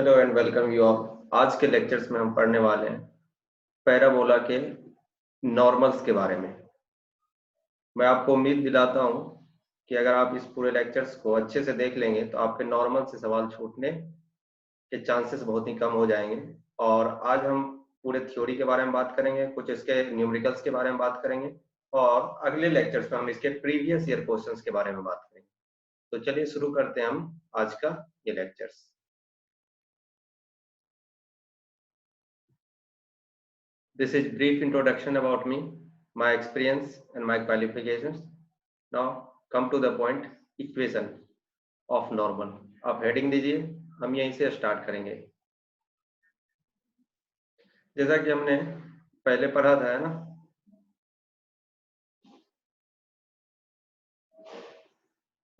Hello and welcome you all. आज के lectures में हम पढ़ने वाले हैं पैराबोला के नॉर्मल्स के बारे में। मैं आपको उम्मीद दिलाता हूं कि अगर आप इस पूरे लेक्चर्स को अच्छे से देख लेंगे तो आपके नॉर्मल से सवाल छूटने के चांसेस बहुत ही कम हो जाएंगे। और आज हम पूरे थ्योरी के बारे में बात करेंगे, कुछ इसके न्यूमेरिकल्स के बारे में बात करेंगे और अगले लेक्चर्स में हम इसके प्रीवियस ईयर क्वेश्चंस के बारे में बात करेंगे। तो चलिए शुरू करते हैं हम आज का ये lectures. This is brief introduction about me, my experience and my qualifications. Now come to the point, equation of normal. आप हेडिंग दीजिए, हम यहीं से स्टार्ट करेंगे। जैसा कि हमने पहले पढ़ा था, है ना,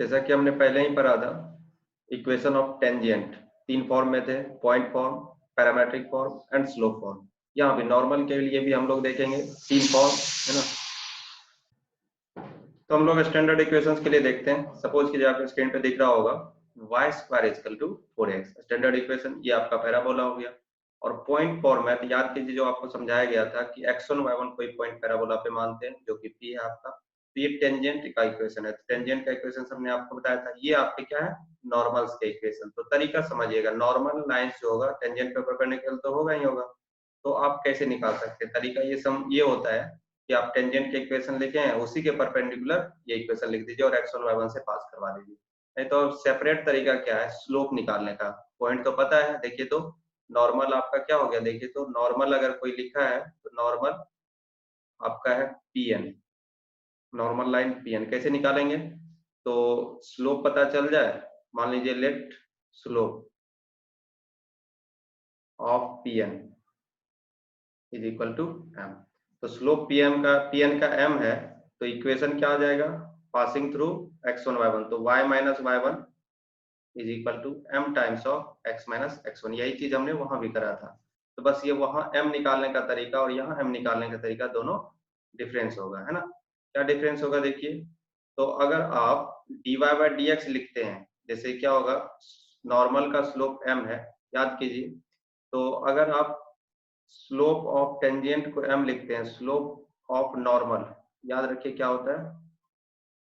जैसा कि हमने पहले ही पढ़ा था, इक्वेशन ऑफ टेंजेंट तीन फॉर्म में थे, point form, parametric form and slope form. यहाँ भी नॉर्मल के लिए भी हम लोग देखेंगे तीन फॉर्म, है ना। तो हम लोग स्टैंडर्ड इक्वेशंस के लिए देखते हैं। सपोज कीजिए आपके स्क्रीन पे दिख रहा होगा y square equal to 4x, standard equation, ये आपका पैराबोला हो गया। और पॉइंट फॉर्मेट याद कीजिए, जो आपको समझाया गया था कि x1 y1 कोई पॉइंट पैराबोला पे मानते हैं, जो कि p है आपका। तो ये टेंजेंट का इक्वेशन है। टेंजेंट का इक्वेशन हमने आपको बताया था, ये आपके क्या है, नॉर्मल्स के इक्वेशन। तो तरीका समझिएगा, नॉर्मल लाइंस जो होगा टेंजेंट पे परपेंडिकुलर तो होगा ही होगा। तो आप कैसे निकाल सकते हैं, तरीका ये होता है कि आप टेंजेंट के इक्वेशन लिखे हैं, उसी के परपेंडिकुलर ये इक्वेशन लिख दीजिए और x1 y1 से पास करवा दीजिए। नहीं तो सेपरेट तरीका क्या है, स्लोप निकालने का। पॉइंट तो पता है, देखिए तो नॉर्मल आपका क्या हो गया, देखिए तो नॉर्मल अगर कोई लिखा है तो नॉर्मल आपका है pn, नॉर्मल लाइन pn। कैसे निकालेंगे, तो स्लोप पता चल जाए, मान लीजिए let slope of pn is equal to m। तो स्लोप pn का m है, तो इक्वेशन क्या आ जाएगा, पासिंग थ्रू x1 y1, तो y minus y1 is equal to m times of x minus x1। यही चीज हमने वहां भी करा था। तो बस ये वहां m निकालने का तरीका और यहाँ m निकालने का तरीका दोनों डिफरेंस होगा, है ना। क्या डिफरेंस होगा देखिए, तो अगर आप dy बाई dx लिखते हैं, जैसे क्या होगा, नॉर्मल का स्लोप m है, याद कीजिए। तो अगर आप स्लोप ऑफ टेंजेंट को m लिखते हैं, स्लोप ऑफ नॉर्मल, याद रखिए क्या होता है,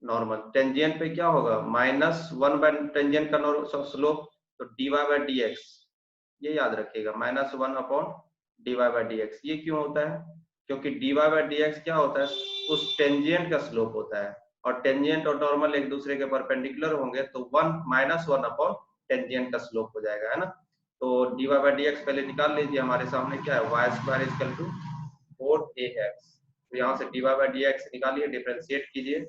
नॉर्मल टेंजेंट पे क्या होगा, -1 बाय टेंजेंट का स्लोप, तो dy बाई dx, ये याद रखिएगा, -1 अपॉन dy बाई dx। ये क्यों होता है, क्योंकि dy बाई dx क्या होता है, उस टेंजेंट का स्लोप होता है, और टेंजेंट और नॉर्मल एक दूसरे के परपेंडिकुलर होंगे तो -1 अपॉन टेंजेंट का स्लोप हो जाएगा, है ना। तो dy बाई dx पहले निकाल लीजिए, हमारे सामने क्या है, y square equal to 4ax। तो यहाँ से dy बाई dx निकालिए, डिफरेंशिएट कीजिए,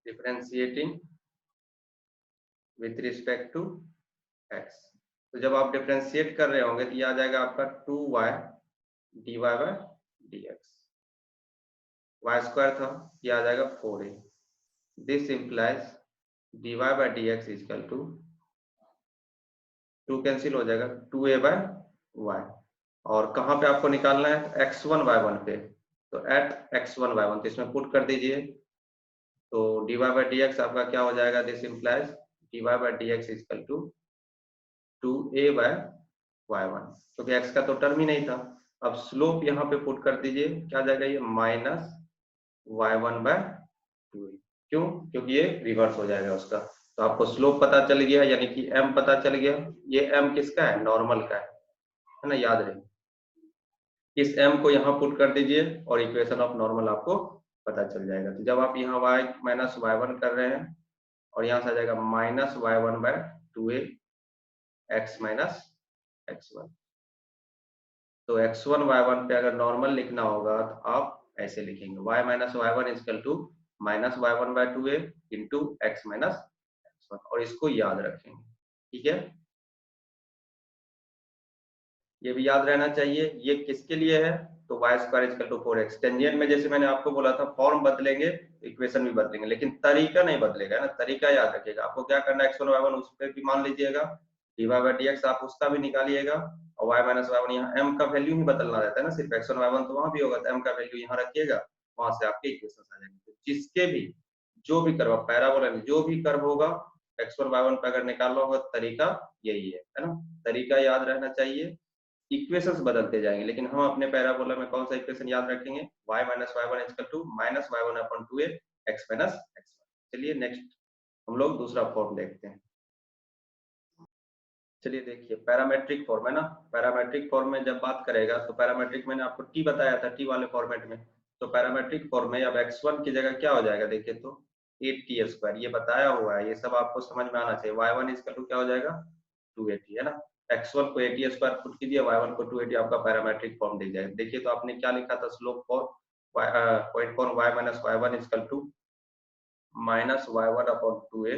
differentiating with respect to x। तो जब आप डिफरेंशिएट कर रहे होंगे तो ये आ जाएगा आपका 2y dy by dx, y square था, ये आ जाएगा 4a। This implies dy by dx equal to 2 cancel हो जाएगा, 2a बाई y। और कहाँ पे आपको निकालना है, x1 y1 पे, तो एट x1 y1, तो इसमें पुट कर दीजिए। तो dy बाई dx आपका क्या हो जाएगा, this implies dy by dx equal to 2a by y1, क्योंकि x का तो टर्म ही नहीं था। अब स्लोप यहाँ पे पुट कर दीजिए, क्या आ जाएगा, ये -y1 बाय 2। क्यों, क्योंकि ये रिवर्स हो जाएगा उसका। तो आपको स्लोप पता चल गया, यानी कि m पता चल गया। ये m किसका है, नॉर्मल का है ना, याद रहे। इस m को यहाँ पुट कर दीजिए और इक्वेशन ऑफ नॉर्मल आपको पता चल जाएगा। तो जब आप यहाँ y माइनस y1 कर रहे हैं, और यहाँ से आ जाएगा -y1 by 2a x minus x1। तो x1 y1 पे अगर नॉर्मल लिखना होगा तो आप ऐसे लिखेंगे, y minus y1 equal to -y1 by 2a into x minus x1, और इसको याद रखेंगे, ठीक है। ये भी याद रहना चाहिए, ये किसके लिए है, तो y square equal to 4x। Tangent में जैसे मैंने आपको बोला था, फॉर्म बदलेंगे इक्वेशन भी बदलेंगे, लेकिन तरीका नहीं बदलेगा, है ना। तरीका याद रखिएगा, आपको क्या करना है, x1 y1 उस पर भी मान लीजिएगा, dy बाई dx आप उसका भी निकालिएगा, और y माइनस y1 यहाँ m का वैल्यू ही बदलना रहता है ना, सिर्फ x1 y1 तो वहां भी होगा, तो m का वैल्यू यहाँ रखिएगा, वहां से आपके इक्वेशन आ जाएंगे। तो जिसके भी जो भी कर्व पैराबोला में जो भी कर्व होगा x1 y1 पे अगर निकाल लो तो तरीका यही है ना। तरीका याद रहना चाहिए, इक्वेशंस बदलते जाएंगे, लेकिन हम अपने पैराबोला में कौन सा इक्वेशन याद रखेंगे, y minus y one is equal to minus y one upon two a x minus x one. चलिए नेक्स्ट हम लोग दूसरा फॉर्म देखते हैं। चलिए देखिए पैरामेट्रिक फॉर्म है ना, पैरामेट्रिक फॉर्म में जब बात करेगा तो पैरामेट्रिक मैंने आपको टी बताया था, टी वाले फॉर्मेट में। तो पैरामेट्रिक फॉर्म में अब x1 की जगह क्या हो जाएगा, देखिए तो 8t² ये बताया हुआ है, ये सब आपको समझ में आना चाहिए। y1 इसका टू क्या हो जाएगा 280 है ना, x1 को 80² पुट कीजिए, y1 को 280, आपका पैरामेट्रिक फॉर्म दिख जाएगा। देखिए तो आपने क्या लिखा था, slope for point for y minus y one is equal to minus y one upon two a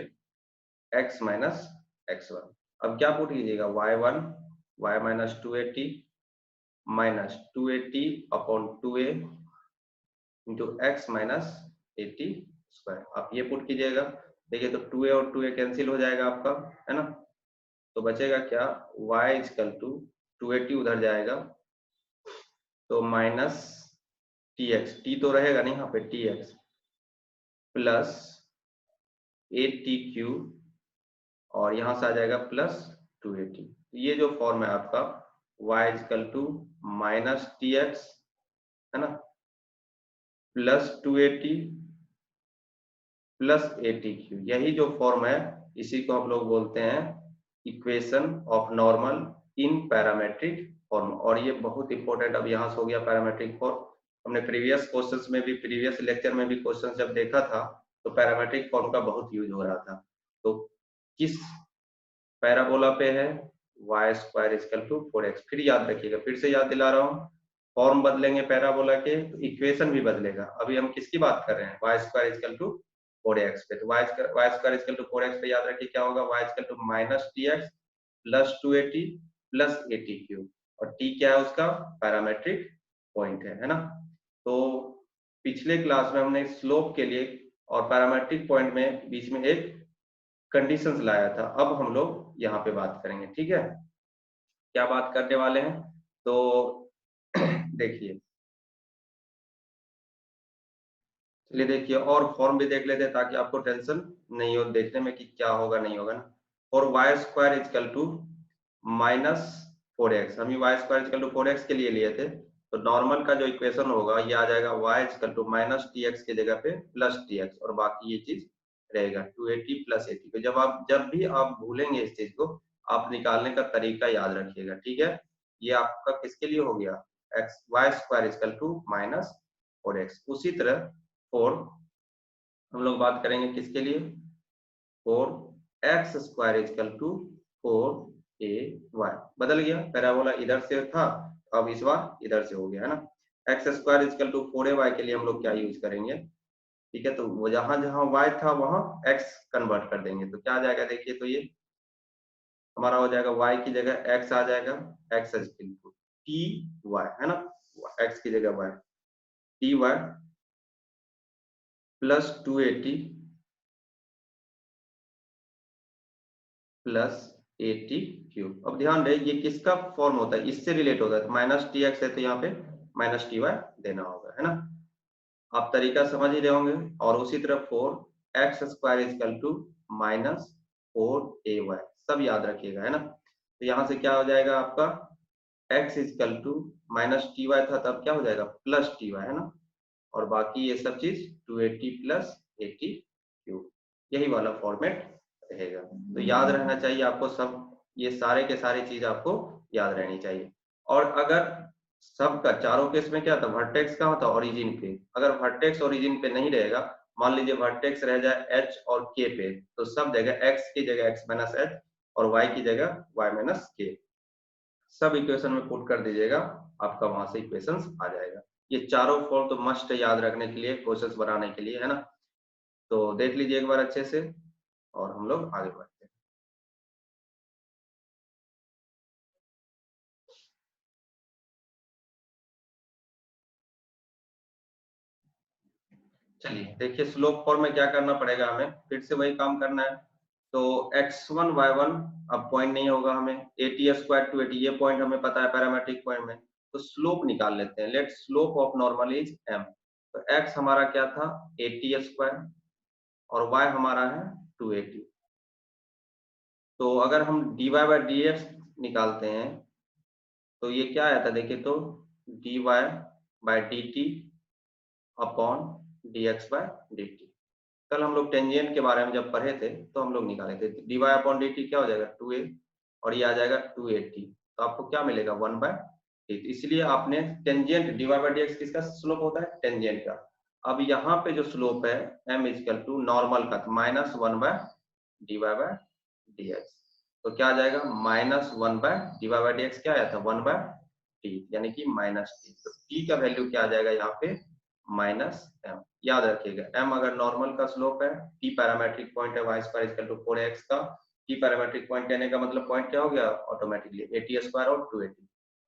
x minus x one. अब क्या पुट कीजिएगा, y1 y minus 280 minus 280 upon 2a into x minus 80²। आप ये पुट कीजिएगा, देखिए तो 2a और 2a cancel हो जाएगा आपका, है ना। तो बचेगा क्या, y इजकल टू 280 उधर जाएगा तो माइनस tx, t तो रहेगा नहीं यहाँ पे, tx प्लस 8t³ और यहाँ से आ जाएगा प्लस 280। ये जो फॉर्म है आपका y is equal to minus tx है ना प्लस 280 प्लस 80³, यही जो फॉर्म है इसी को हम लोग बोलते हैं equation of normal in parametric form. और ये बहुत इंपॉर्टेंट अब यहाँ से हो गया पैरामेट्रिक फॉर्म। हमने प्रीवियस क्वेश्चंस में भी, प्रीवियस लेक्चर में भी क्वेश्चन जब देखा था तो पैरामेट्रिक फॉर्म का बहुत यूज हो रहा था। तो किस पैराबोला पे है, Y square is equal to 4x। फिर याद रखिएगा, फिर से याद दिला रहा हूँ, फॉर्म बदलेंगे पैराबोला के तो इक्वेशन भी बदलेगा। अभी हम किसकी बात कर रहे हैं, Y square is equal to 4x पे। तो y square is equal to 4x पे याद रखिए क्या होगा, y is equal to minus tx plus 280 plus 80³ और t क्या है उसका पैरामेट्रिक पॉइंट है ना। तो पिछले क्लास में हमने स्लोप के लिए और पैरामेट्रिक पॉइंट में बीच में एक कंडीशंस लाया था, अब हम लोग यहाँ पे बात करेंगे, ठीक है। क्या बात करने वाले हैं, तो देखिए, चलिए देखिए और फॉर्म भी देख लेते हैं ताकि आपको टेंशन नहीं हो देखने में कि क्या होगा नहीं होगा ना। और y square is equal to minus 4x, हम Y square is equal to 4x के लिए लिए थे, तो नॉर्मल का जो इक्वेशन होगा ये आ जाएगा y is equal to minus tx के जगह पे प्लस tx और बाकी ये चीज रहेगा 280 प्लस 80। तो जब भी आप भूलेंगे इस चीज को, आप निकालने का तरीका याद रखिएगा, ठीक है। ये आपका किसके लिए हो गया, x y square is equal to minus 4x। उसी तरह फोर हम लोग बात करेंगे किसके लिए, 4x square is equal to 4ay। बदल गया, पैराबोला इधर से था अब इस बार इधर से हो गया है ना। x square is equal to 4ay के लिए हम लोग क्या यूज करेंगे, ठीक है। तो वो जहां जहां y था वहां x कन्वर्ट कर देंगे, तो क्या आ जाएगा, देखिए तो ये हमारा हो जाएगा y की जगह x आ जाएगा, x इजकल टू ty है ना, x की जगह y ty प्लस 280 प्लस 80³। अब ध्यान रहे ये किसका फॉर्म होता है, इससे रिलेट होता है, माइनस tx है तो यहाँ पे माइनस ty देना होगा, है ना। आप तरीका समझ ही रहे होंगे। और उसी तरह 4x square is equal to minus 4ay, सब याद रखिएगा, है ना। तो यहाँ से क्या हो जाएगा आपका x is equal to minus ty था तब क्या हो जाएगा प्लस ty, है ना। और बाकी ये सब चीज 280 प्लस 80³, यही वाला फॉर्मेट रहेगा। तो याद रहना चाहिए आपको सब, ये सारे के सारी चीज आपको याद रहनी चाहिए। और अगर सबका चारों केस में क्या था, वर्टेक्स कहाँ था, ओरिजिन पे। अगर वर्टेक्स ओरिजिन पे नहीं रहेगा, मान लीजिए वर्टेक्स रह जाए h और k पे, तो सब जगह x की जगह x माइनस h और y की जगह y माइनस k, सब इक्वेशन में पुट कर दीजिएगा, आपका वहां से इक्वेशंस आ जाएगा। ये चारों फॉर्म तो मस्ट याद रखने के लिए, क्वेश्चंस बनाने के लिए, है ना। तो देख लीजिए एक बार अच्छे से और हम लोग आगे बढ़ते हैं। चलिए देखिए स्लोप फॉर्म में क्या करना पड़ेगा, हमें फिर से वही काम करना है। तो x1 y1 अब पॉइंट नहीं होगा, हमें 80² टू 80 ये पॉइंट हमें पता है पैरामेट्रिक पॉइंट में। तो स्लोप निकाल लेते हैं, let slope of normal is m। तो x हमारा क्या था 80² और y हमारा है 280। तो अगर हम dy बाई डी एक्स निकालते हैं तो ये क्या आया था देखिए, तो dy by D T upon D x by D T. कल हम लोग टेंजेंट के बारे में जब पढ़े थे तो हम लोग निकाले थे, dy अपॉन डी टी क्या हो जाएगा 2a और ये आ जाएगा 2a_t, तो आपको क्या मिलेगा 1/t। इसलिए आपने tangent dy by D x किसका स्लोप होता है, टेंजेंट का। अब यहाँ पे जो स्लोप है m इजकल टू नॉर्मल का, -1/dy बाई डी एक्स, तो क्या आ जाएगा -1/dy बाई डी एक्स, क्या आया था 1/t, यानी कि -t। तो t का वैल्यू क्या आ जाएगा यहाँ पे -m। याद रखिएगा m अगर नॉर्मल का स्लोप है, t पैरामेट्रिक पॉइंट है y² इक्वल टू 4x का, t पैरामेट्रिक पॉइंट कहने का मतलब पॉइंट क्या हो गया ऑटोमेटिकली at² और 2at,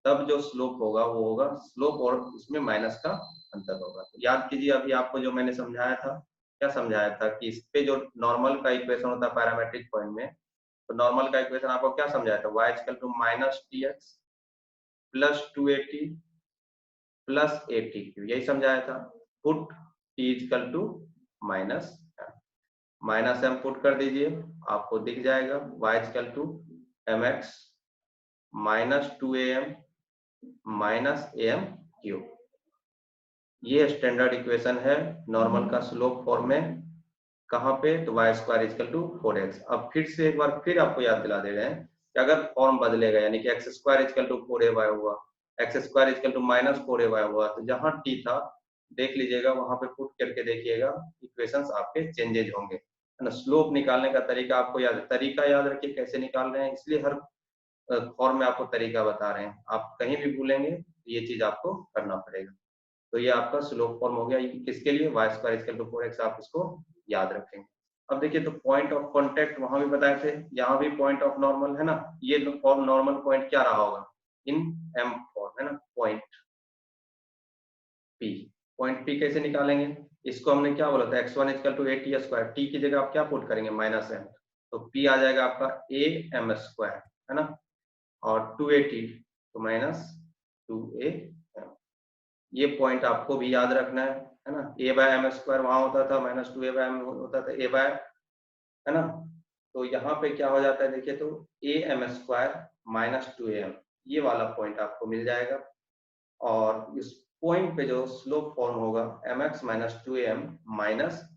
तब जो स्लोप होगा वो होगा स्लोप और इसमें माइनस का अंतर होगा। तो याद कीजिए अभी आपको जो मैंने समझाया था, क्या समझाया था कि इस पे जो नॉर्मल का इक्वेशन होता है पैरामेट्रिक पॉइंट में, तो नॉर्मल का इक्वेशन आपको क्या समझाया था, y equal to -tx plus 2at plus 80, यही समझाया था। Put t equal to -m put कर दीजिए, आपको दिख जाएगा y equal to mx minus 2am minus am cube. ये स्टैंडर्ड इक्वेशन है नॉर्मल का स्लोप फॉर्म में, कहाँ पे, तो y² इक्वल टू 4x। अब फिर से एक बार फिर आपको याद दिला दे रहे हैं कि अगर फॉर्म बदलेगा, यानी कि x² इक्वल टू 4ay हुआ, x² इक्वल टू -4ay हुआ, तो जहां t था देख लीजिएगा, वहां पे पुट करके देखिएगा, इक्वेशंस आपके चेंजेज होंगे, है ना। स्लोप निकालने का तरीका आपको तरीका याद रखिए कैसे निकाल रहे हैं, इसलिए हर फॉर्म में आपको तरीका बता रहे हैं। आप कहीं भी भूलेंगे ये चीज आपको करना पड़ेगा। तो ये आपका स्लोप फॉर्म हो गया, किसके लिए, y² इक्वल टू 4x, आप इसको याद रखेंगे। अब देखिए, तो पॉइंट ऑफ कांटेक्ट वहां भी बताए थे, यहाँ भी पॉइंट ऑफ नॉर्मल है ना, ये फॉर्म नॉर्मल पॉइंट क्या रहा होगा इन m फॉर्म, है ना, पॉइंट p। पॉइंट p कैसे निकालेंगे, इसको हमने क्या बोला था, x1 equal to at², t की जगह आप क्या पुट करेंगे -m, तो p आ जाएगा आपका am², है ना, और 2at तो -2am। ये पॉइंट आपको भी याद रखना है ना। a/m² वहां होता था, -2a/m होता था a बाय, है ना। तो यहाँ पे क्या हो जाता है देखिए, तो am² -2am, ये वाला पॉइंट आपको मिल जाएगा। और इस पॉइंट पे जो स्लोप फॉर्म होगा mx -2am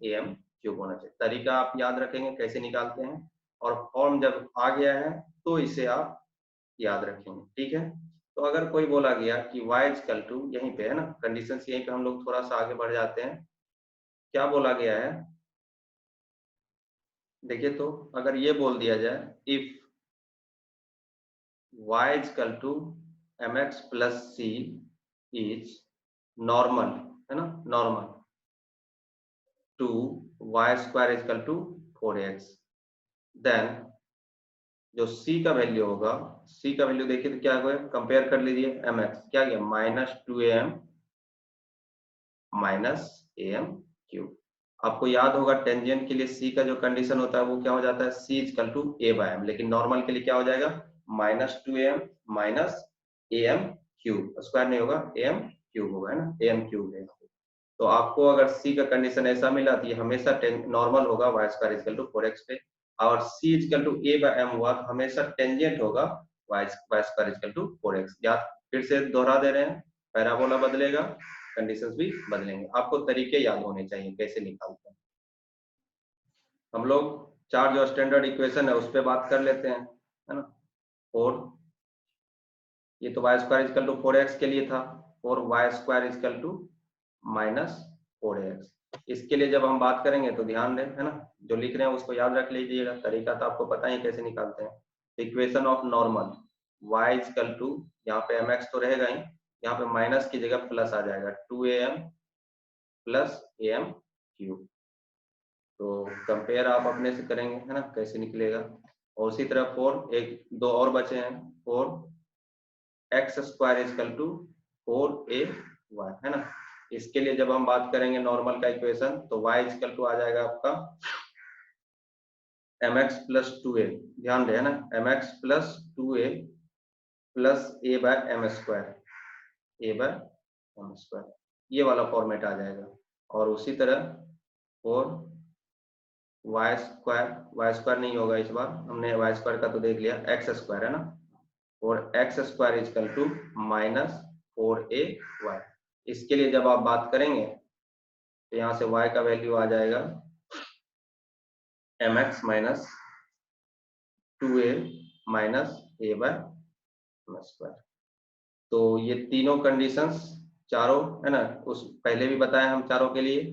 am क्यूब होना चाहिए। तरीका आप याद रखेंगे कैसे निकालते हैं, और फॉर्म जब आ गया है तो इसे आप याद रखेंगे, ठीक है। तो अगर कोई बोला गया कि y इक्वल टू, यहीं पे है ना कंडीशंस, यहीं पे हम लोग थोड़ा सा आगे बढ़ जाते हैं। क्या बोला गया है देखिए, तो अगर ये बोल दिया जाए if y equal to mx plus c is normal, है ना, normal to y² equal to 4x, then जो c का वैल्यू होगा, c का वैल्यू देखिए तो क्या होगा, कंपेयर कर लीजिए mx, क्या गया -2am am क्यूब। आपको याद होगा टेंजेंट के लिए c का जो कंडीशन होता है वो क्या हो जाता है, c इक्वल टू a/m, लेकिन नॉर्मल के लिए क्या हो जाएगा -2am am क्यूब, स्क्वायर नहीं होगा, am क्यूब होगा, है ना, am क्यूब है। तो आपको अगर c का कंडीशन ऐसा मिला तो ये हमेशा नॉर्मल होगा y² इक्वल टू 4x पे, और c इक्वल टू a/m हुआ तो हमेशा टेंजेंट होगा y² इक्वल टू 4x। याद फिर से दोहरा दे रहे हैं, पैराबोला बदलेगा, कंडीशंस भी बदलेंगे, आपको तरीके याद होने चाहिए कैसे निकालते हैं। हम लोग चार जो स्टैंडर्ड इक्वेशन है उस पर बात कर लेते हैं, है ना। 4, ये तो y² इक्वल टू 4x के लिए था, 4y² इक्वल टू -4x। इसके लिए जब हम बात करेंगे तो ध्यान दें, है ना, जो लिख रहे हैं उसको याद रख लीजिएगा, तरीका तो आपको पता ही कैसे निकालते हैं। Equation of normal y equal to, यहाँ पे mx तो रहेगा ही, यहाँ पे माइनस की जगह प्लस आ जाएगा 2am प्लस am क्यूब। तो कंपेयर आप अपने से करेंगे, है ना, कैसे निकलेगा। और उसी तरह 4, एक दो और बचे हैं, 4x² इक्वल टू 4ay, है ना। इसके लिए जब हम बात करेंगे नॉर्मल का इक्वेशन, तो y इक्वल टू आ जाएगा आपका mx प्लस 2a, ध्यान दें, है ना, mx plus 2a plus a/m², a/m², ये वाला फॉर्मेट आ जाएगा। और उसी तरह 4 वाई स्क्वायर नहीं होगा इस बार, हमने वाई स्क्वायर का तो देख लिया, एक्स स्क्वायर है ना, और x square is equal to minus 4ay। इसके लिए जब आप बात करेंगे तो यहाँ से y का वैल्यू आ जाएगा mx minus 2a minus a bye square. तो ये तीनों कंडीशंस चारों है ना, उस पहले भी बताया हम चारों के लिए,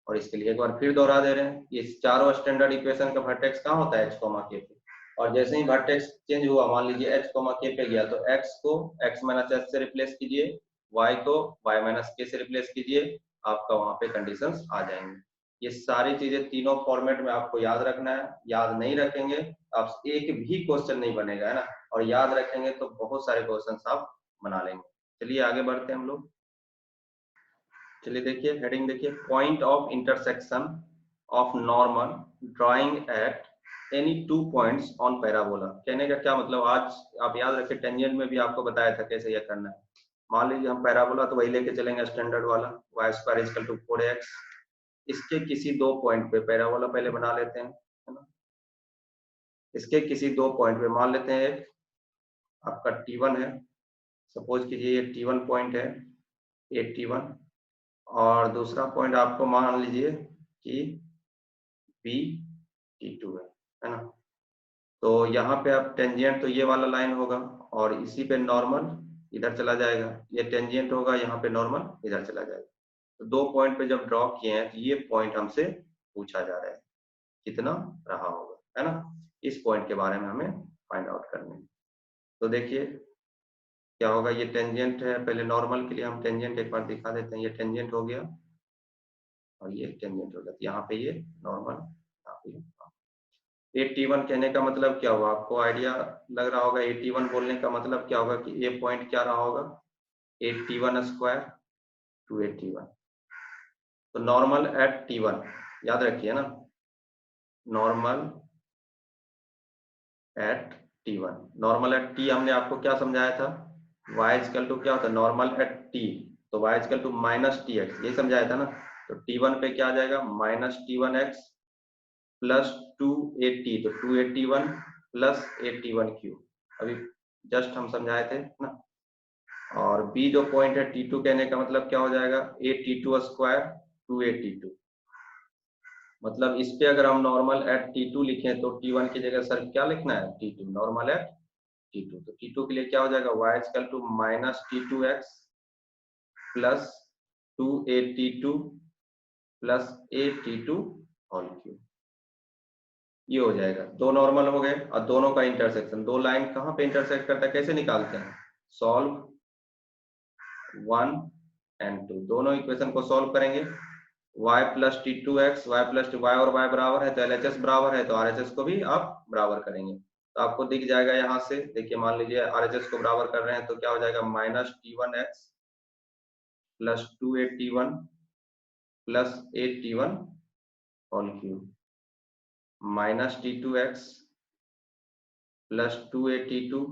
और इसके लिए एक बार फिर दोहरा दे रहे हैं। ये चारों स्टैंडर्ड इक्वेशन का वर्टेक्स कहाँ होता है, h, k पे, और जैसे ही वर्टेक्स चेंज हुआ, मान लीजिए h, k पे गया, तो x को x माइनस h से रिप्लेस कीजिए, y को y माइनस k से रिप्लेस कीजिए, आपका वहां पे कंडीशंस आ जाएंगे। ये सारी चीजें तीनों फॉर्मेट में आपको याद रखना है, याद नहीं रखेंगे आप एक भी क्वेश्चन नहीं बनेगा, है ना, और याद रखेंगे तो बहुत सारे क्वेश्चन आप बना लेंगे। चलिए आगे बढ़ते हैं हम लोग। चलिए देखिए हेडिंग देखिए, point of intersection of normal drawing at any 2 points on parabola. कहने का क्या मतलब, आज आप याद रखिए टेंजेंट में भी आपको बताया था कैसे यह करना है। मान लीजिए हम पैराबोला तो वही लेके चलेंगे स्टैंडर्ड वाला, y square equal to 4x, इसके किसी 2 पॉइंट पे पैराबोला पहले बना लेते हैं, है ना। इसके किसी 2 पॉइंट पे मान लेते हैं, एक आपका T1 है, सपोज कीजिए ये T1 पॉइंट है, ये T1, और दूसरा पॉइंट आपको मान लीजिए कि बी T2 है ना। तो यहाँ पे आप टेंजेंट तो ये वाला लाइन होगा, और इसी पे नॉर्मल इधर चला जाएगा, ये टेंजेंट होगा, यहाँ पे नॉर्मल इधर चला जाएगा। तो 2 पॉइंट पे जब ड्रॉ किए हैं तो ये पॉइंट हमसे पूछा जा रहा है कितना रहा होगा, है ना। इस पॉइंट के बारे में हमें फाइंड आउट करना है। तो देखिए क्या होगा, ये टेंजेंट है, पहले नॉर्मल के लिए हम टेंजेंट एक बार दिखा देते हैं, ये टेंजेंट हो गया और ये टेंजेंट हो गया, यहाँ पे ये नॉर्मल, यहाँ पे 81 कहने का मतलब क्या हुआ, आपको आइडिया लग रहा होगा। 81 बोलने का मतलब क्या होगा कि ये पॉइंट क्या रहा होगा, 81 स्क्वायर 281। तो नॉर्मल एट T1 याद रखिए ना, normal at T1, normal at T हमने आपको क्या समझाया था, y इक्वल टू क्या होता है नॉर्मल एट T, तो y equal to minus TX, यही समझाया था ना। तो T1 पे क्या आ जाएगा, माइनस T1x प्लस 280, तो 281 प्लस 81 अभी जस्ट हम समझाए थे ना। और B जो पॉइंट है T2 कहने का मतलब क्या हो जाएगा, 8T2 स्क्वायर 282, मतलब इस पे अगर हम नॉर्मल एट T2 लिखें तो T1 की जगह सर क्या लिखना है, T2 नॉर्मल एट T2। तो T2 के लिए क्या हो जाएगा, y equal to minus T2x plus 282 plus 8T2 whole cube, ये हो जाएगा। दो नॉर्मल हो गए और दोनों का इंटरसेक्शन, दो लाइन कहाँ पे इंटरसेक्ट करता है, कैसे निकालते हैं, सॉल्व 1 एंड 2, दोनों इक्वेशन को सॉल्व करेंगे। y plus T2x, y plus y और y बराबर है तो LHS बराबर है, तो RHS को भी आप बराबर करेंगे तो आपको दिख जाएगा। यहाँ से देखिए मान लीजिए RHS को बराबर कर रहे हैं तो क्या हो जाएगा, minus T1x plus 281 plus 8T1 whole cube minus T2x plus 282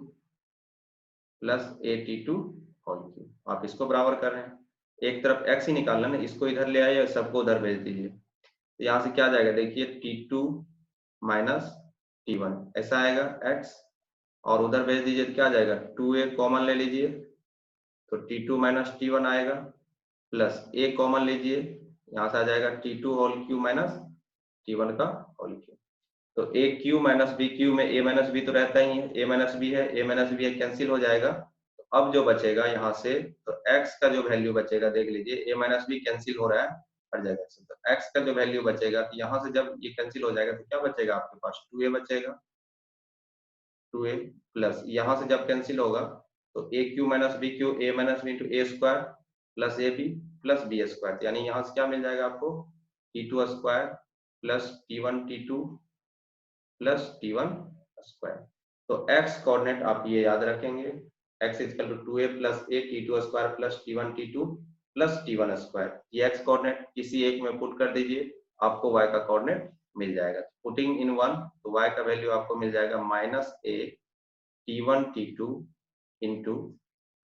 plus 82 whole cube. आप इसको बराबर कर रहे हैं, एक तरफ x ही निकालना ना, इसको इधर ले आइए, सबको उधर भेज दीजिए। तो यहाँ से क्या जाएगा, देखिए T2 माइनस T1 ऐसा आएगा x, और उधर भेज दीजिए तो क्या जाएगा, 2a कॉमन ले लीजिए तो T2 माइनस T1 आएगा, प्लस a कॉमन लीजिए, यहाँ से आ जाएगा T2 whole cube minus T1 का होल क्यूब। तो a cube minus b cube में a माइनस बी तो रहता ही है, a माइनस बी है, a माइनस बी कैंसिल हो जाएगा। तो अब जो बचेगा यहाँ से, तो x का जो वैल्यू बचेगा, देख लीजिए a माइनस बी कैंसिल हो रहा है हर जगह से, तो x का जो वैल्यू बचेगा, तो यहाँ से जब ये कैंसिल हो जाएगा तो क्या बचेगा आपके पास, 2a बचेगा, 2a प्लस यहाँ से जब कैंसिल होगा तो a cube minus b cube, a minus b into a square plus a b plus b square, यानी यहाँ से क्या मिल जाएगा आपको, T2 square plus T1 T2 plus T1 square. तो x कोऑर्डिनेट आप ये याद रखेंगे, x equal to 2a plus a T2 square plus T1 T2 plus T1 square. ये x कोऑर्डिनेट किसी एक में पुट कर दीजिए, आपको y का कोऑर्डिनेट मिल जाएगा। पुटिंग इन वन, तो y का वैल्यू आपको मिल जाएगा minus a T1 T2 into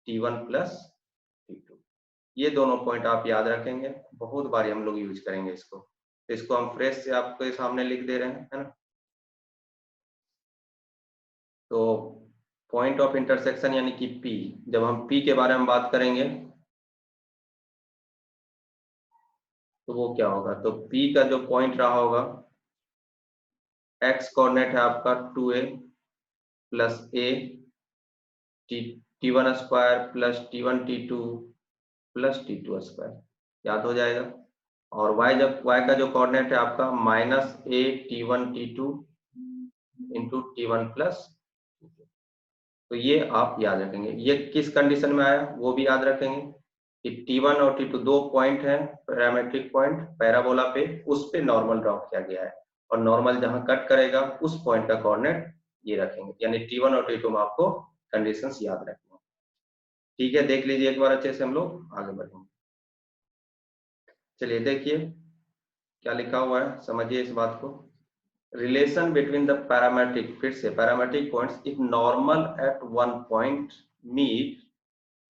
T1 plus T2। ये दोनों पॉइंट आप याद रखेंगे, बहुत बार हम लोग यूज करेंगे इसको। तो इसको हम फ्रेश से आपके सामने लिख दे रहे हैं, है ना। तो पॉइंट ऑफ इंटरसेक्शन यानी कि P, जब हम P के बारे में बात करेंगे तो वो क्या होगा, तो P का जो पॉइंट रहा होगा, x कोऑर्डिनेट है आपका 2a plus a t1 square plus t1 t2 plus t2 square, याद हो जाएगा। और y का जो कोऑर्डिनेट है आपका minus a t1 t2 into t1 plus, तो ये आप याद रखेंगे। ये किस कंडीशन में आया वो भी याद रखेंगे कि T1 और T2 दो पॉइंट हैं, पैरामेट्रिक पॉइंट पैराबोला पे, उस पे नॉर्मल ड्रॉ किया गया है, और नॉर्मल जहां कट करेगा उस पॉइंट का कोऑर्डिनेट ये रखेंगे, यानी T1 और T2 में आपको कंडीशंस याद रखनी है। ठीक है, देख लीजिए एक बार अच्छे से, हम लोग आगे बढ़ेंगे। चलिए देखिए क्या लिखा हुआ है, समझिए इस बात को। रिलेशन बिटवीन द पैरामेट्रिक, फिर से parametric points, if normal at one point meet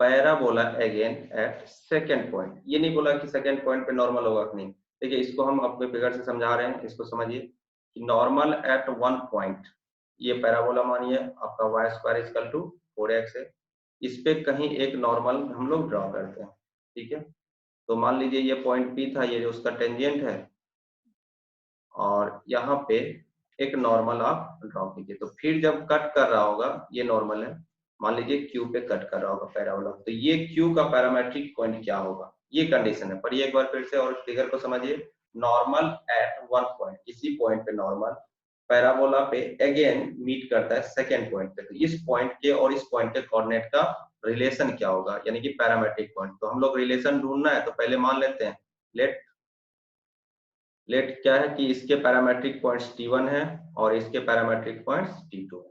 parabola again at second point. ये नहीं बोला कि सेकेंड पॉइंट पे नॉर्मल होगा कि नहीं, देखिए इसको हम अपने फिगर से समझा रहे हैं, इसको समझिए कि नॉर्मल एट वन पॉइंट, ये पैराबोला मानिए आपका Y square equal to 4x है, इस पे कहीं एक नॉर्मल हम लोग ड्रॉ करते हैं, ठीक है। तो मान लीजिए ये पॉइंट P था, ये जो उसका टेंजेंट है, और यहाँ पे एक नॉर्मल आप ड्रॉ कीजिए। तो फिर जब कट कर रहा होगा, ये नॉर्मल है, मान लीजिए Q पे कट कर रहा होगा पैराबोला, तो ये Q का पैरामेट्रिक पॉइंट क्या होगा, ये कंडीशन है। पढ़िए एक बार फिर से और फिगर को समझिए। नॉर्मल एट वन पॉइंट, इसी पॉइंट पे नॉर्मल पैराबोला पे अगेन मीट करता है सेकेंड पॉइंट पे, तो इस पॉइंट के और इस पॉइंट के कोऑर्डिनेट का रिलेशन क्या होगा, यानी कि पैरामेट्रिक पॉइंट। तो हम लोग रिलेशन ढूंढना है, तो पहले मान लेते हैं, लेट क्या है कि इसके पैरामेट्रिक पॉइंट्स T1 है और इसके पैरामेट्रिक पॉइंट्स T2 है।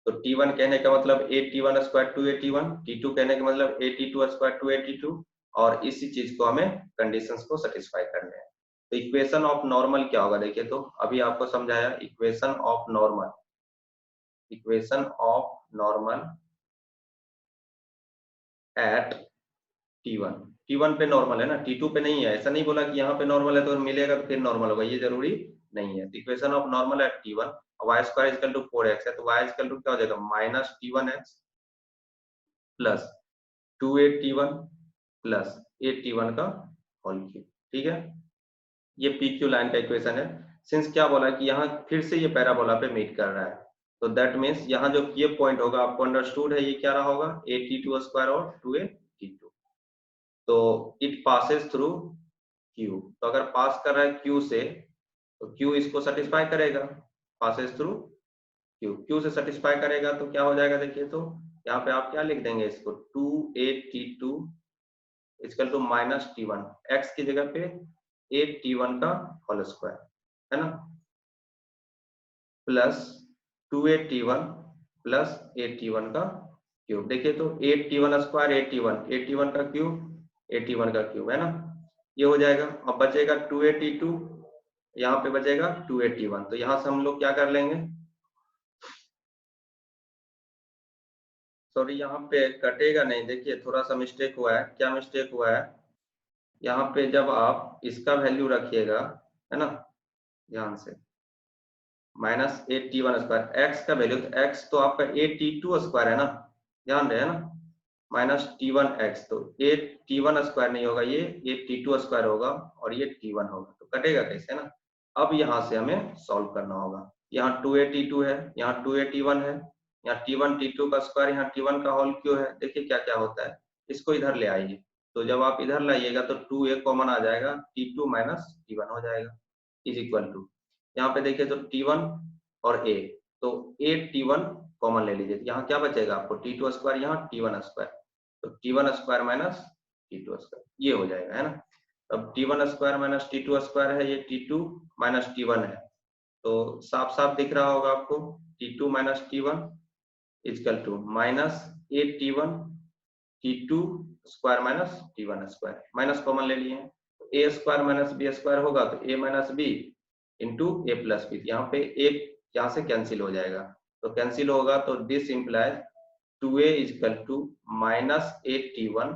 तो T1 कहने का मतलब a T1 square 2a T1, T2 कहने का मतलब a T2 square 2a T2, और इसी चीज को हमें कंडीशंस को सेटिस्फाई करने हैं। तो इक्वेशन ऑफ नॉर्मल क्या होगा, देखिए तो अभी आपको समझाया equation of normal, equation of normal at T1 पे नॉर्मल है ना, T2 पे नहीं है। ऐसा नहीं बोला कि यहाँ पे नॉर्मल है तो मिलेगा तो फिर नॉर्मल होगा, ये जरूरी नहीं है। Equation of normal at T1, y square equal to 4x है, तो वाई इक्वल टू क्या हो जाएगा, minus T1x plus 2a T1 plus a T1 का होल क्यूब, ठीक है। ये PQ लाइन का इक्वेशन है। सिंस क्या बोला कि यहाँ फिर से ये पैराबोला पे मीट कर रहा है, तो दैट मीन्स यहाँ जो ये पॉइंट होगा आपको अंडरस्टूड है, ये क्या रहा होगा, a T2 स्क्वायर और 2a T2। तो इट पासेस थ्रू Q, तो अगर पास कर रहा है Q से, तो Q इसको सेटिस्फाई करेगा, पासेस थ्रू Q से सेटिस्फाई करेगा, तो क्या हो जाएगा, देखिए तो यहाँ पे आप क्या लिख देंगे इसको, 2a T2 equal to minus T1, x की जगह पे a T1 का होल स्क्वायर, है ना, plus 2a T1 plus a T1 का क्यूब। देखिए तो 8T1 स्क्वायर 8T1 का क्यूब 81 का क्यूब, है ना, ये हो जाएगा। अब बचेगा 2a T2, यहाँ पे बचेगा 2a T1, तो यहाँ से हम लोग क्या कर लेंगे, सॉरी यहाँ पे कटेगा नहीं, देखिए थोड़ा सा मिस्टेक हुआ है। क्या मिस्टेक हुआ है, यहाँ पे जब आप इसका वैल्यू रखिएगा, है ना, ध्यान से, माइनस 8T1 स्क्वायर, एक्स का वैल्यू, तो एक्स तो आपका 8T2 स्क्वायर है ना, ध्यान रहे, है ना, माइनस T1x, तो 8T1 स्क्वायर नहीं होगा, ये 8T2 स्क्वायर होगा, और ये T1 होगा, तो कटेगा कैसे ना। अब यहाँ से हमें सॉल्व करना होगा। यहाँ 2a T2 है, यहाँ 2a T1 है, यहाँ T1 T2 का स्क्वायर, यहाँ T1 का होल क्यों है। देखिए क्या क्या होता है, इसको इधर ले आइए, तो जब आप इधर लाइएगा तो 2a कॉमन आ जाएगा, T2 माइनस T1 हो जाएगा, इज इक्वल टू, यहाँ पे देखिए तो T1 और a, तो 8T1 कॉमन ले लीजिए, यहाँ क्या बचेगा आपको, T2 स्क्वायर, यहाँ T1 स्क्वायर, तो T1 square minus T2 square, ये हो जाएगा, है ना। अब T1 square minus T2 square है, ये T2 माइनस T1 है, तो साफ साफ दिख रहा होगा आपको, T2 minus T1 equal to minus 8T1 T2 square minus T1 square, minus common ले लिए, तो a square minus b square होगा, तो a minus b into a plus b, यहाँ पे एक यहाँ से कैंसिल हो जाएगा, तो कैंसिल होगा, तो this implies 2a equal to minus 8T1,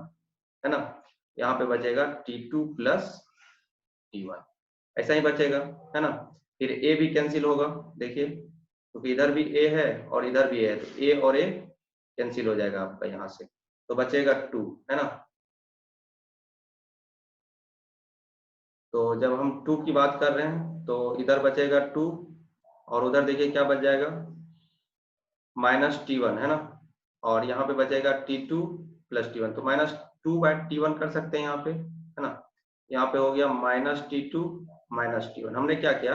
है ना, यहाँ पे बचेगा T2 प्लस T1, ऐसा ही बचेगा, है ना। फिर ए भी कैंसिल होगा, देखिए, क्योंकि इधर भी ए है और इधर भी ए है, तो ए और ए कैंसिल हो जाएगा आपका यहाँ से, तो बचेगा 2, है ना। तो जब हम 2 की बात कर रहे हैं तो इधर बचेगा 2 और उधर देखिए क्या बच जाएगा, -T1, है ना। और यहाँ पे बचेगा T2 + T1, तो -2/T1 कर सकते हैं यहाँ पे, है ना। यहाँ पे हो गया -T2 - T1। हमने क्या किया,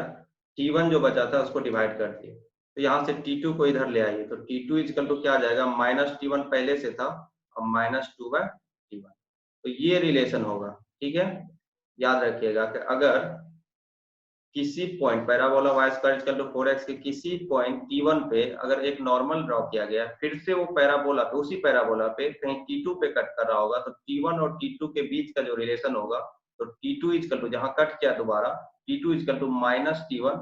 T1 जो बचा था उसको डिवाइड कर दिए, तो यहाँ से T2 को इधर ले आइए, तो T2 = क्या आ जाएगा, -T1 पहले से था और -2/T1, तो ये रिलेशन होगा, ठीक है। याद रखिएगा कि अगर किसी पॉइंट पैराबोला y² = 4x के किसी पॉइंट T1 पे अगर एक नॉर्मल ड्रॉ किया गया, फिर से वो पैराबोला पे, उसी पैराबोला पे कहीं T2 पे कट कर रहा होगा, तो T1 और T2 के बीच का जो रिलेशन होगा, तो T2 = जहां कट किया दोबारा, T2 = -T1 - 2/T1,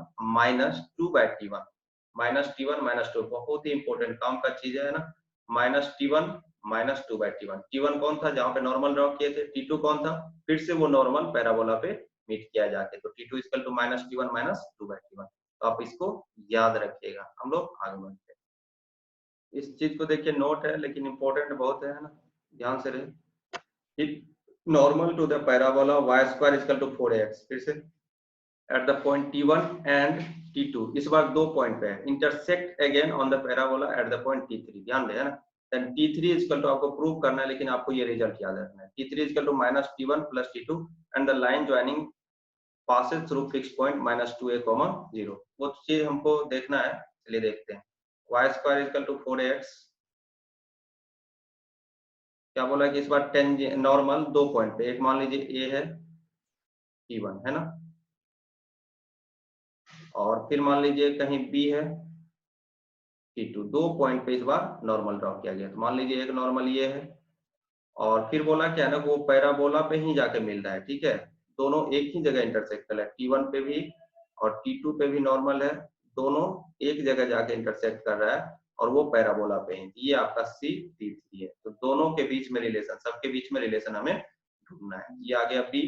-T1 - 2, बहुत ही इंपॉर्टेंट काम का चीज है ना। -T1 - 2/T1, T1 कौन था जहां पे नॉर्मल ड्रॉ किए थे, T2 कौन था, फिर से वो नॉर्मल पैराबोला पे मीट किया जाके, तो T2 = -T1 - 2/T1, तो आप इसको याद रखिएगा। हम लोग आगे बढ़ते हैं, इस चीज को देखिए, नोट है लेकिन इंपॉर्टेंट बहुत है ना, ध्यान से रहे। Normal to the parabola y² = 4x, फिर से at the point T1 and T2, इस बार 2 पॉइंट पे है, intersect again on the parabola at the point T3, ध्यान दें, है ना। देन T3 = आपको प्रूव करना है, लेकिन आपको ये रिजल्ट याद रखना है, T3 = -T1 + T2 and the line joining passes through fixed point -2a, 0, वो चीज हमको देखना है, चलिए देखते हैं। y² = 4x, क्या बोला कि इस बार नॉर्मल 2 पॉइंट पे, एक मान लीजिए a है T1, है ना, और फिर मान लीजिए कहीं b है T2, 2 पॉइंट पे इस बार नॉर्मल ड्रॉ किया गया, तो मान लीजिए एक नॉर्मल ये है, और फिर बोला क्या है ना, वो पैराबोला पे ही जाके मिल रहा है, ठीक है, दोनों एक ही जगह इंटरसेक्ट कर रहा है, T1 पे भी और T2 पे भी नॉर्मल है, दोनों एक जगह जाके इंटरसेक्ट कर रहा है, और वो पैराबोला पे है, ये आपका C3 है, तो दोनों के बीच में रिलेशन, सबके बीच में रिलेशन हमें ढूंढना है। ये आ गया B,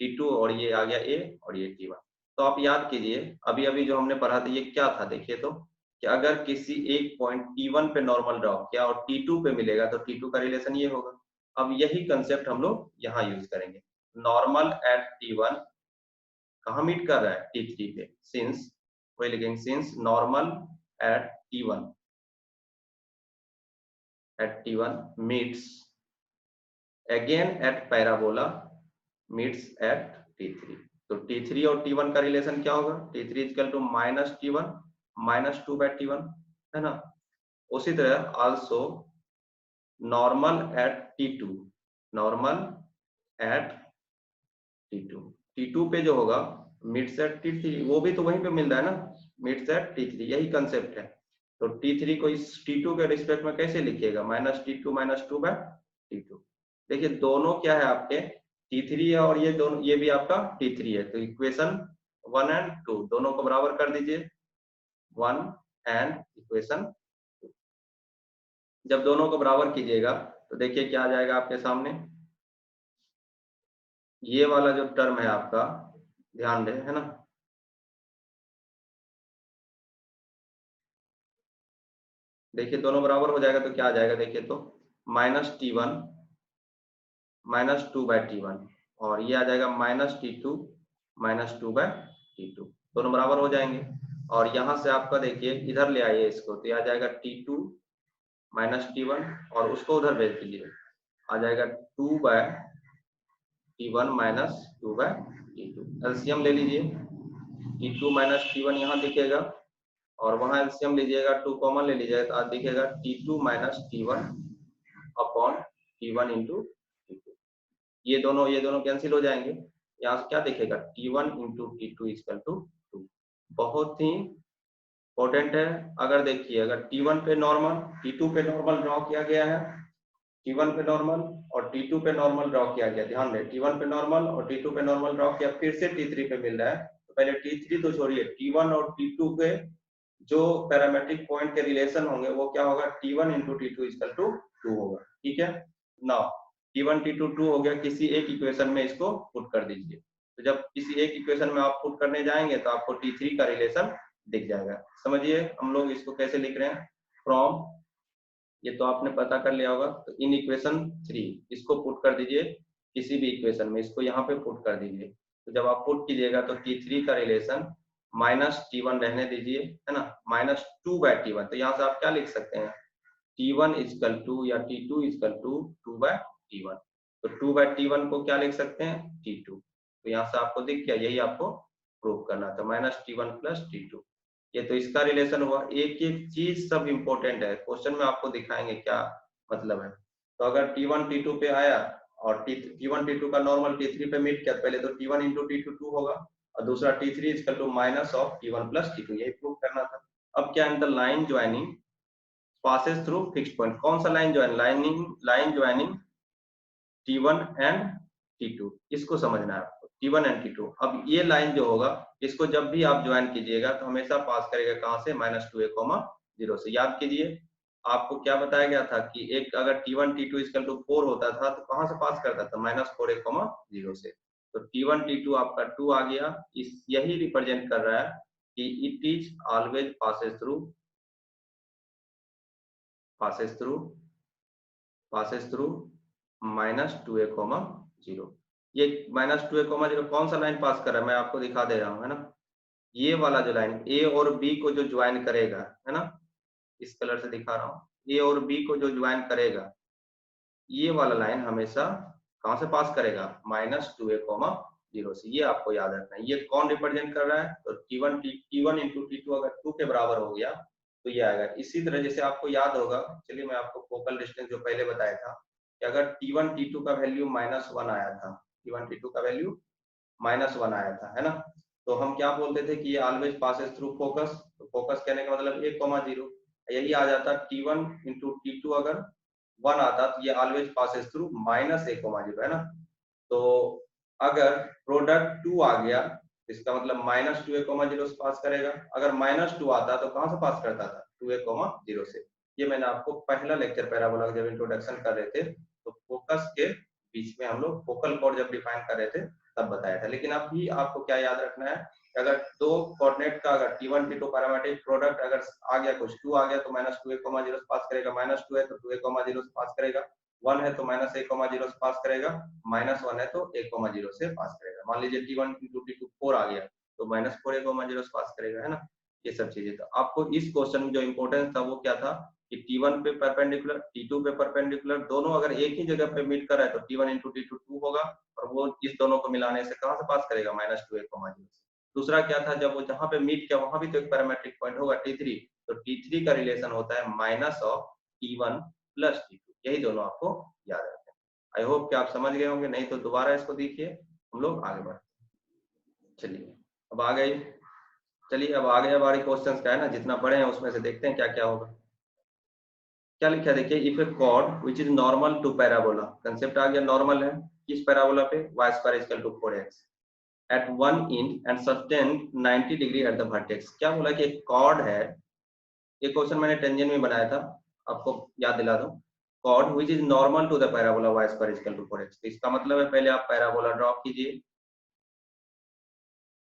T2, और ये आ गया A, और ये T1। तो आप याद कीजिए, अभी अभी जो हमने पढ़ा था ये क्या था, देखिए तो, कि अगर किसी एक पॉइंट T1 पे नॉर्मल ड्रॉ किया और T2 पे मिलेगा, तो T2 का रिलेशन ये होगा। अब यही कंसेप्ट हम लोग यहाँ यूज करेंगे, नॉर्मल एट T1 कहाँ मीट कर रहा है, T3 पे, सिंस, वही लिखेंगे, since normal at T1 meets again at parabola meets at T3, तो T3 और T1 का रिलेशन क्या होगा, T3 = -T1 - 2/T1, है ना। उसी तरह also normal at T2, normal at T2 पे जो होगा मिड्स एट T3, वो भी तो वहीं पे मिल रहा है ना, मिड्स एट T3, यही कंसेप्ट है। तो T3 को इस T2 के रिस्पेक्ट में कैसे लिखिएगा, -T2 - 2/T2, देखिए दोनों क्या है आपके, T3 है और ये दोनों, ये भी आपका T3 है, तो इक्वेशन 1 एंड 2 दोनों को बराबर कर दीजिए, 1 एंड इक्वेशन 2, जब दोनों को बराबर कीजिएगा तो देखिए क्या आ जाएगा आपके सामने, ये वाला जो टर्म है आपका, ध्यान दें, है ना, देखिए दोनों बराबर हो जाएगा तो क्या आ जाएगा, देखिए तो -T1 - 2/T1, और ये आ जाएगा -T2 - 2/T2, दोनों बराबर हो जाएंगे। और यहाँ से आपका देखिए इधर ले आइए इसको, तो ये आ जाएगा T2 - T1, और उसको उधर भेज दीजिए, आ जाएगा 2/T1 - 2/T2, एलसीएम ले लीजिए, T2 - T1 यहाँ दिखेगा, और वहां एलसीएम लीजिएगा, 2 कॉमन ले लीजिएगा, तो आज दिखेगा T2 - T1 upon T1 into T2, ये दोनों कैंसिल हो जाएंगे, यहाँ से क्या दिखेगा, T1 इंटू T2 = 2, बहुत ही इंपॉर्टेंट है। अगर देखिए, अगर T1 पे नॉर्मल, T2 पे नॉर्मल ड्रॉ किया गया है, T1 पे नॉर्मल और T2 पे नॉर्मल ड्रॉ किया गया, ध्यान दें, T1 पे नॉर्मल और T2 पे नॉर्मल ड्रॉ किया, फिर से T3 पे मिल रहा है, तो पहले T3 तो छोड़िए, T1 और T2 के जो पैरामेट्रिक पॉइंट के रिलेशन होंगे वो क्या होगा, T1 इंटू T2 = 2 होगा, ठीक है। नाउ T1 T2 2 हो गया, किसी एक इक्वेशन में इसको पुट कर दीजिए, तो जब किसी एक इक्वेशन में आप पुट करने जाएंगे तो आपको T3 का रिलेशन दिख जाएगा। समझिए हम लोग इसको कैसे लिख रहे हैं, फ्रॉम, ये तो आपने पता कर लिया होगा, तो इन इक्वेशन 3 इसको पुट कर दीजिए किसी भी इक्वेशन में, इसको यहाँ पे पुट कर दीजिए। तो जब आप पुट कीजिएगा तो T3 का रिलेशन -T1 रहने दीजिए, है ना, -2/T1। तो यहाँ से आप क्या लिख सकते हैं, T1 इजकल टू या T2 इजकल टू 2/T1। तो 2/T1 को क्या लिख सकते हैं, T2। तो यहाँ से आपको दिख गया, यही आपको प्रूव करना था, -T1 + T2। ये तो इसका रिलेशन हुआ। एक एक चीज सब इंपॉर्टेंट है, क्वेश्चन में आपको दिखाएंगे क्या मतलब है। तो अगर T1 T2 पे आया और T1 T2 का नॉर्मल T3 पे मीट किया, पहले तो T1 × T2 2 होगा और दूसरा T3 is equal to -T1 + T2, यही प्रूव करना था। अब क्या है, the line joining passes through fixed point। कौन सा line join, line joining T1 and T2, इसको समझना है आपको, T1 एंड T2। अब ये लाइन जो होगा, इसको जब भी आप ज्वाइन कीजिएगा तो हमेशा पास करेगा कहां से, -2a, 0 से। याद कीजिए आपको क्या बताया गया था कि एक अगर T1 T2 इक्वल टू 4 होता था तो कहां से पास करता था, -4a, 0 से। तो T1 T2 आपका 2 आ गया। इस यही रिप्रेजेंट कर रहा है कि it is always passes through -2a, 0। ये -2a, 0 कौन सा लाइन पास कर रहा है, मैं आपको दिखा दे रहा हूँ, है ना। ये वाला जो लाइन ए और बी को जो ज्वाइन करेगा, है ना, इस कलर से दिखा रहा हूँ, ए और बी को जो ज्वाइन करेगा, ये वाला लाइन हमेशा कहां से पास करेगा, -2a, 0 से। ये आपको याद रखना है। ये कौन रिप्रेजेंट कर रहा है, तो T1 × T2 अगर 2 के बराबर हो गया तो ये आएगा। इसी तरह जैसे आपको याद होगा, चलिए मैं आपको फोकल डिस्टेंस जो पहले बताया था कि अगर T1 T2 का वैल्यू -1 आया था, T1 T2 का वैल्यू -1 आया था, है ना, तो हम क्या बोलते थे कि ये ऑलवेज पासेस थ्रू फोकस। तो फोकस कहने का मतलब a, 0। यही आ जाता T1 × T2 अगर 1 आता तो ये ऑलवेज पासेस थ्रू -a, 0, है ना। तो अगर प्रोडक्ट 2 आ गया इसका मतलब -2a, 0 से पास करेगा। अगर -2 आता तो कहां से पास करता था, 2a, 0 से। ये मैंने आपको पहला लेक्चर पैराबोला जब इंट्रोडक्शन कर रहे थे तो फोकस के बीच में हम लोग फोकल कोड जब डिफाइन कर रहे थे तब बताया था। लेकिन अभी आपको क्या याद रखना है, अगर दो कोऑर्डिनेट का अगर T1 T2 पैरामीट्रिक प्रोडक्ट अगर आ गया, कुछ 2 आ गया तो -2a, 0 से पास करेगा, -2 है तो 2a, 0 से पास करेगा, 1 है तो -a, 0 से पास करेगा, -1 है तो a, 0 से पास करेगा। मान लीजिए T1 × T2 4 आ गया तो -4a, 0 से पास करेगा, है ना। ये सब चीजें, तो आपको इस क्वेश्चन में जो इंपॉर्टेंस था वो क्या था कि T1 पे परपेंडिकुलर, T2 पे परपेंडिकुलर, दोनों अगर एक ही जगह पे मीट कर रहा है तो T1 × T2 2 होगा और वो इस दोनों को मिलाने से कहां से पास करेगा, -2a, 0 से। दूसरा क्या था, जब वो जहां पे मीट किया वहां भी तो एक पैरामेट्रिक पॉइंट होगा T3, तो T3 का रिलेशन होता है -T1 + T2। यही दोनों आपको याद रखना है। आई होप कि आप समझ गए होंगे, नहीं तो दोबारा इसको देखिए, हम लोग आगे बढ़ते। चलिए अब आ गए, चलिए अब आगे हमारे क्वेश्चंस का है ना, जितना पढ़े हैं उसमें से देखते हैं क्या क्या होगा। क्या लिखा है देखिए, if a chord which is normal to parabola, concept आ गया, नॉर्मल है किस पैराबोला पे, y² = 4x at one end and sustained 90 degree at the vertex. क्या बोला कि एक कॉर्ड है, ये क्वेश्चन मैंने टेंजेंट में बनाया था, आपको याद दिला दूं, chord which is normal to the parabola y² = 4x। तो इसका मतलब है पहले आप पैराबोला ड्रॉ कीजिए,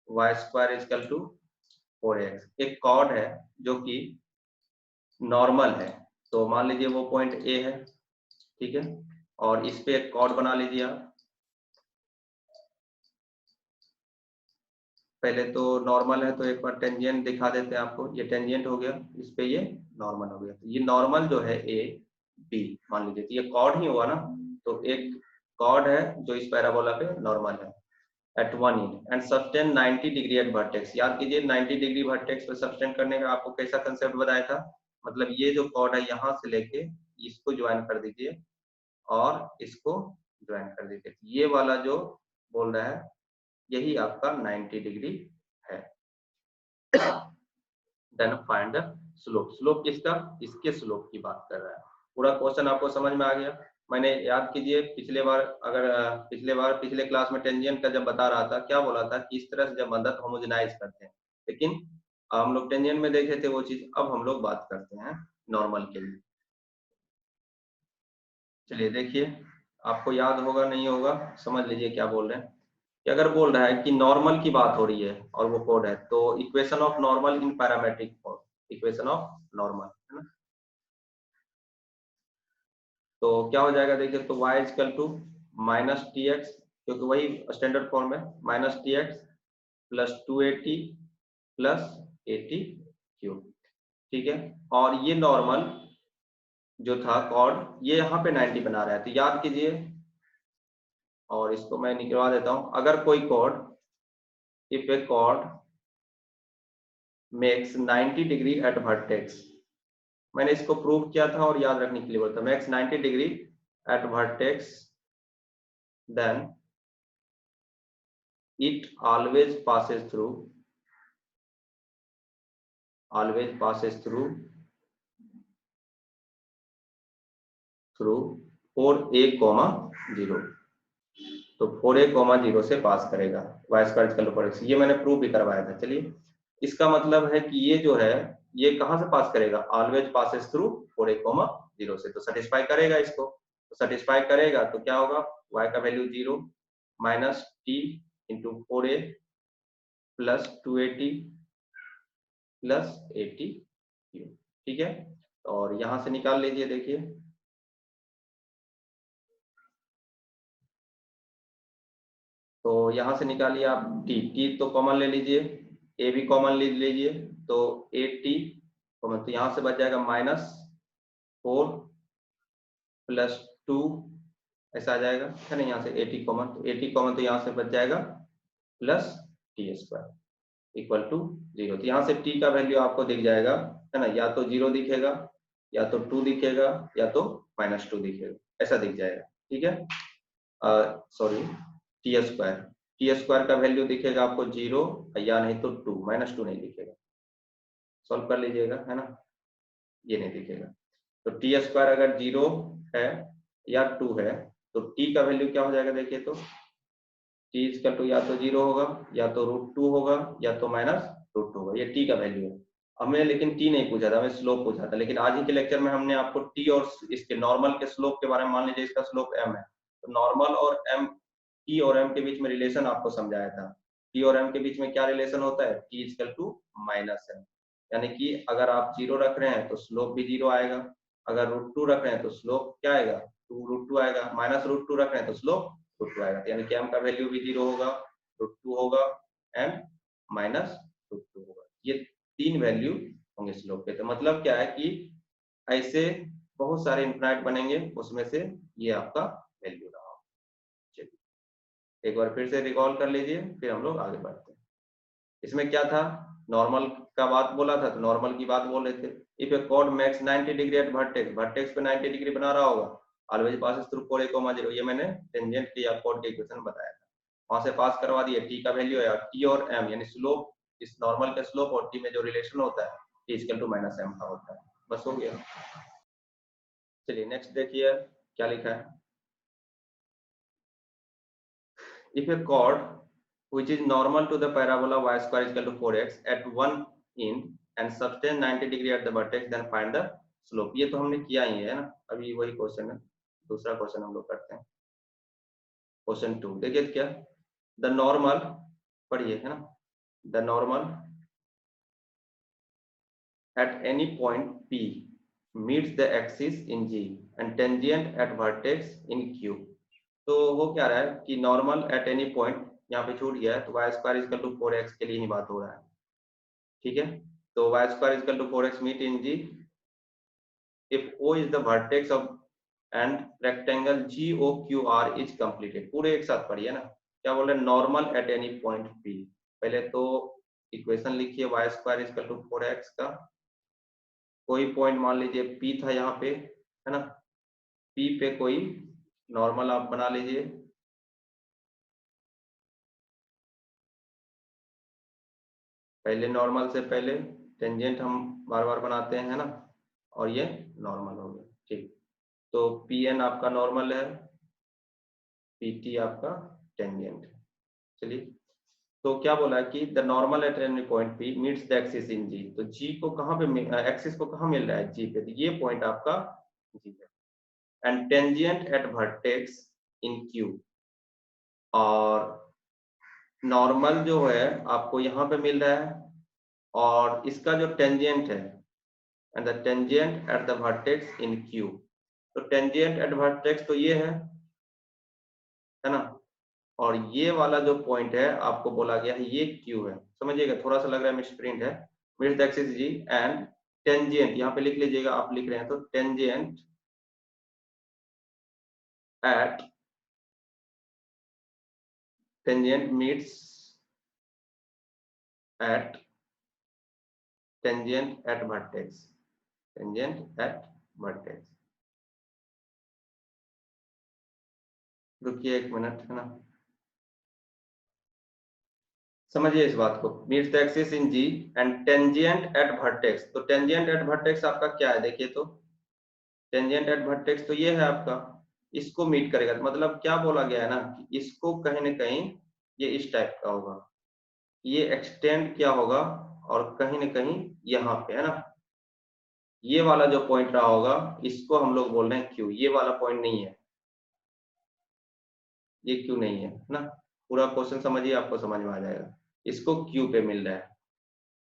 y² = 4x। एक कॉर्ड है जो कि नॉर्मल है, तो मान लीजिए वो पॉइंट ए है, ठीक है, और इस पे एक कॉर्ड बना लीजिए आप। पहले तो नॉर्मल है तो एक बार टेंजेंट दिखा देते हैं आपको, ये टेंजेंट हो गया, इस पे ये नॉर्मल हो गया। तो ये नॉर्मल जो है ए बी मान लीजिए, तो ये कॉर्ड ही हुआ ना, तो एक कॉर्ड है जो इस पैराबोला पे नॉर्मल है at one end and subtend 90 degree at vertex. याद कीजिए 90 डिग्री वर्टेक्स पे सस्टेन करने का आपको कैसा कंसेप्ट बताया था, मतलब ये जो कॉर्ड है यहाँ से लेके इसको ज्वाइन कर दीजिए और इसको ज्वाइन कर दीजिए, ये वाला जो बोल रहा है यही आपका 90 डिग्री है। Then find the slope. Slope किसका, इसके स्लोप की बात कर रहा है। पूरा क्वेश्चन आपको समझ में आ गया। मैंने याद कीजिए पिछले बार, अगर पिछले क्लास में टेंजेंट का जब बता रहा था क्या बोला था कि इस तरह से जब मदद होमोजेनाइज करते हैं, लेकिन हम लोग टेंजेंट में देखे थे वो चीज, अब हम लोग बात करते हैं नॉर्मल के लिए। चलिए देखिए, आपको याद होगा नहीं होगा समझ लीजिए क्या बोल रहे हैं। कि अगर बोल रहा है कि नॉर्मल की बात हो रही है और वो कोड है, तो equation of normal in parametric form, equation of normal, है ना। तो क्या हो जाएगा देखिए, तो y equal to minus T x, क्योंकि वही स्टैंडर्ड फॉर्म है, minus T x plus 280 plus 80 cube, ठीक है। और ये नॉर्मल जो था कॉर्ड, ये यहाँ पे 90 बना रहा है, तो याद कीजिए, और इसको मैं निकलवा देता हूँ। अगर कोई chord, if a chord makes 90 degree at vertex, मैंने इसको प्रूव किया था और याद रखने के लिए बोलता, makes 90 degree at vertex, then it always passes through 4a, 0, तो 4a, 0 से पास करेगा Y square equal to 4x, ये मैंने प्रूव भी करवाया था। चलिए, इसका मतलब है कि ये जो है, ये कहां से पास करेगा, ऑलवेज पासेस थ्रू 4a, 0 से, तो सेटिस्फाई करेगा इसको। तो सेटिस्फाई करेगा तो क्या होगा, y का value 0 minus T into 4a plus 280 plus 80, ठीक है। और यहां से निकाल लीजिए, देखिए, तो यहां से निकालिए आप टी तो कॉमन ले लीजिए, ए भी कॉमन ले लीजिए, तो 80 कॉमन, तो यहां से बच जाएगा माइनस 4 प्लस 2, ऐसा आ जाएगा, है ना। यहाँ से 80 कॉमन, तो 80 कॉमन, तो यहाँ से बच जाएगा plus t square equal to 0। तो यहाँ से टी का वैल्यू आपको दिख जाएगा, है ना, या तो 0 दिखेगा, या तो 2 दिखेगा, या तो -2 दिखेगा, ऐसा दिख जाएगा, ठीक है। सॉरी, टी स्क्वायर का वैल्यू दिखेगा आपको 0, या नहीं तो 2, -2 नहीं दिखेगा, सॉल्व कर लीजिएगा, है ना, ये नहीं दिखेगा। तो टी स्क्वायर अगर 0 है या 2 है, तो टी का वैल्यू क्या हो जाएगा, देखिए, तो टी इक्वल टू या तो 0 होगा, या तो √2 होगा, या तो -√2 होगा, ये टी का वैल्यू है। हमने लेकिन टी नहीं पूछा था, हमें स्लोप पूछा था, लेकिन आज ही के लेक्चर में हमने आपको टी और इसके नॉर्मल के स्लोप के बारे में, मान लीजिए इसका स्लोप m है, तो नॉर्मल और m, टी और m के बीच में रिलेशन आपको समझाया था। टी और m के बीच में क्या रिलेशन होता है, टी इक्वल टू -m, यानी कि अगर आप 0 रख रहे हैं तो स्लोप भी 0 आएगा, अगर √2 रख रहे हैं तो स्लोप क्या आएगा, 2√2 आएगा, -√2 रख रहे हैं तो स्लोप √2 आएगा, यानी कि m का वैल्यू भी 0 होगा, √2 होगा एंड -√2 होगा। ये 3 वैल्यू होंगे स्लोप के। तो मतलब क्या है कि ऐसे बहुत सारे इनफाइनाइट बनेंगे, उसमें से ये आपका वैल्यू रहा। चलिए, एक बार फिर से रिकॉल कर लीजिए, फिर हम लोग आगे बढ़ते हैं। इसमें क्या था, नॉर्मल का बात बोला था, तो नॉर्मल की बात बोल रहे थे। If a chord makes 90 degree at vertex, vertex पे 90 डिग्री बना रहा होगा, ऑलवेज पासेस थ्रू 4a, 0, ये मैंने टेंजेंट की या कॉर्ड के इक्वेशन बताया था, वहां से पास करवा दिए। टी का वैल्यू है, टी और m यानी स्लोप, इस नॉर्मल के स्लोप और टी में जो रिलेशन होता है, टी इक्वल टू -m का होता है, बस हो गया। चलिए नेक्स्ट देखिए क्या लिखा है। If a chord which is normal to the parabola y square is equal to 4x at one end and subtends 90 degree at the vertex, then find the slope। ये तो हमने किया ही है ना, अभी वही क्वेश्चन है, दूसरा क्वेश्चन हम लोग करते हैं। क्वेश्चन 2 देखिए क्या, द नॉर्मल, पढ़िए, है ना, the normal at any point P meets the axis in G and tangent at vertex in Q। तो वो क्या रहा है कि नॉर्मल एट एनी पॉइंट, यहाँ पे छूट गया है, तो y square equal to 4x के लिए ही बात हो रहा है, ठीक है। तो y square equal to 4x meet in G if O is the vertex of and rectangle GOQR is completed. पूरे एक साथ पढ़िए ना, क्या बोल रहे हैं, normal at any point P। पहले तो इक्वेशन लिखिए Y square equal to 4x का, कोई पॉइंट मान लीजिए P था यहाँ पे, है ना, P पे कोई नॉर्मल आप बना लीजिए, पहले नॉर्मल से पहले टेंजेंट हम बार बार बनाते हैं, है ना, और ये नॉर्मल हो गया, ठीक। तो पी एन आपका नॉर्मल है, पी टी आपका टेंजेंट है। चलिए, तो क्या बोला कि the normal at any point P meets the axis in G, तो जी को कहाँ पे, एक्सिस को कहाँ मिल रहा है, जी पे, तो ये पॉइंट आपका जी है। And tangent at vertex in Q, और नॉर्मल जो है आपको यहाँ पे मिल रहा है, और इसका जो टेंजेंट है, and the tangent at the vertex in Q. तो टेंजेंट एट वर्टेक्स तो ये है ना, और ये वाला जो पॉइंट है आपको बोला गया है ये क्यू है। समझिएगा, थोड़ा सा लग रहा है मिसप्रिंट है, meets axis G and tangent यहाँ पे लिख लीजिएगा, आप लिख रहे हैं तो tangent at tangent meets at tangent at vertex, tangent at vertex. रुकिए एक मिनट, है ना, समझिए इस बात को। Meets the axis in G and tangent at vertex. तो टेंजेंट एट वर्टेक्स आपका क्या है, देखिए तो टेंजेंट एट वर्टेक्स तो ये है आपका, इसको मीट करेगा। मतलब क्या बोला गया है ना कि इसको कहीं ना कहीं ये इस टाइप का होगा, ये एक्सटेंड क्या होगा, और कहीं ना कहीं यहाँ पे, है ना, ये वाला जो पॉइंट रहा होगा इसको हम लोग बोल रहे हैं क्यू। ये वाला पॉइंट नहीं है, ये क्यू नहीं है ना। पूरा क्वेश्चन समझिए, आपको समझ में आ जाएगा। इसको क्यू पे मिल रहा है।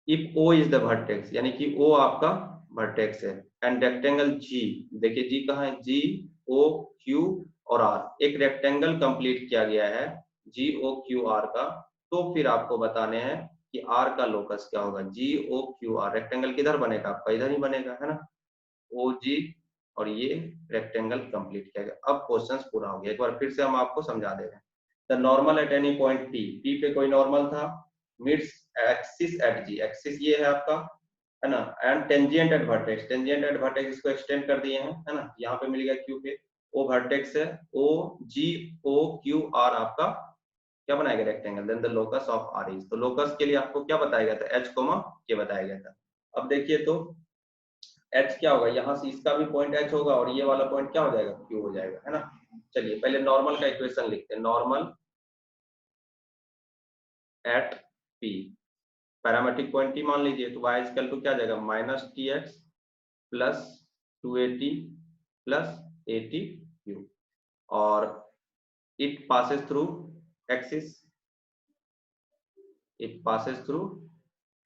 If O is the vertex, यानी कि ओ आपका वर्टेक्स है, एंड रेक्टेंगल जी, देखिए जी कहाँ है, जी ओ क्यू और आर, एक रेक्टेंगल कंप्लीट किया गया है जी ओ क्यू आर का। तो फिर आपको बताने हैं कि आर का लोकस क्या होगा। जी ओ क्यू आर रेक्टेंगल किधर बनेगा आपका, इधर ही बनेगा, है ना, ओ जी, और ये रेक्टेंगल कंप्लीट किया गया। अब क्वेश्चन पूरा हो गया, एक बार फिर से हम आपको समझा दे रहे हैं। The normal at any point P, P पे कोई नॉर्मल था, meets axis at G, axis ये है आपका, है ना, and tangent at vertex, tangent at vertex इसको एक्सटेंड कर दिए हैं, है ना, यहाँ पे मिल गया क्यू पे, ओ वर्टेक्स है, ओ जी ओ क्यू आर आपका क्या बनाएगा, rectangle. Then the locus of R is, तो लोकस के लिए आपको क्या बताया गया था, एच कोमा के बताया गया था। अब देखिए तो एच क्या होगा, यहाँ से इसका भी पॉइंट एच होगा, और ये वाला पॉइंट क्या हो जाएगा, क्यू हो जाएगा, है ना। चलिए पहले नॉर्मल का इक्वेशन लिखते हैं। Normal at P, parametric point T मान लीजिए, तो वाई इक्वल टू क्या आ जाएगा, minus T x plus 280 plus 80 Q, और it passes through axis, it passes through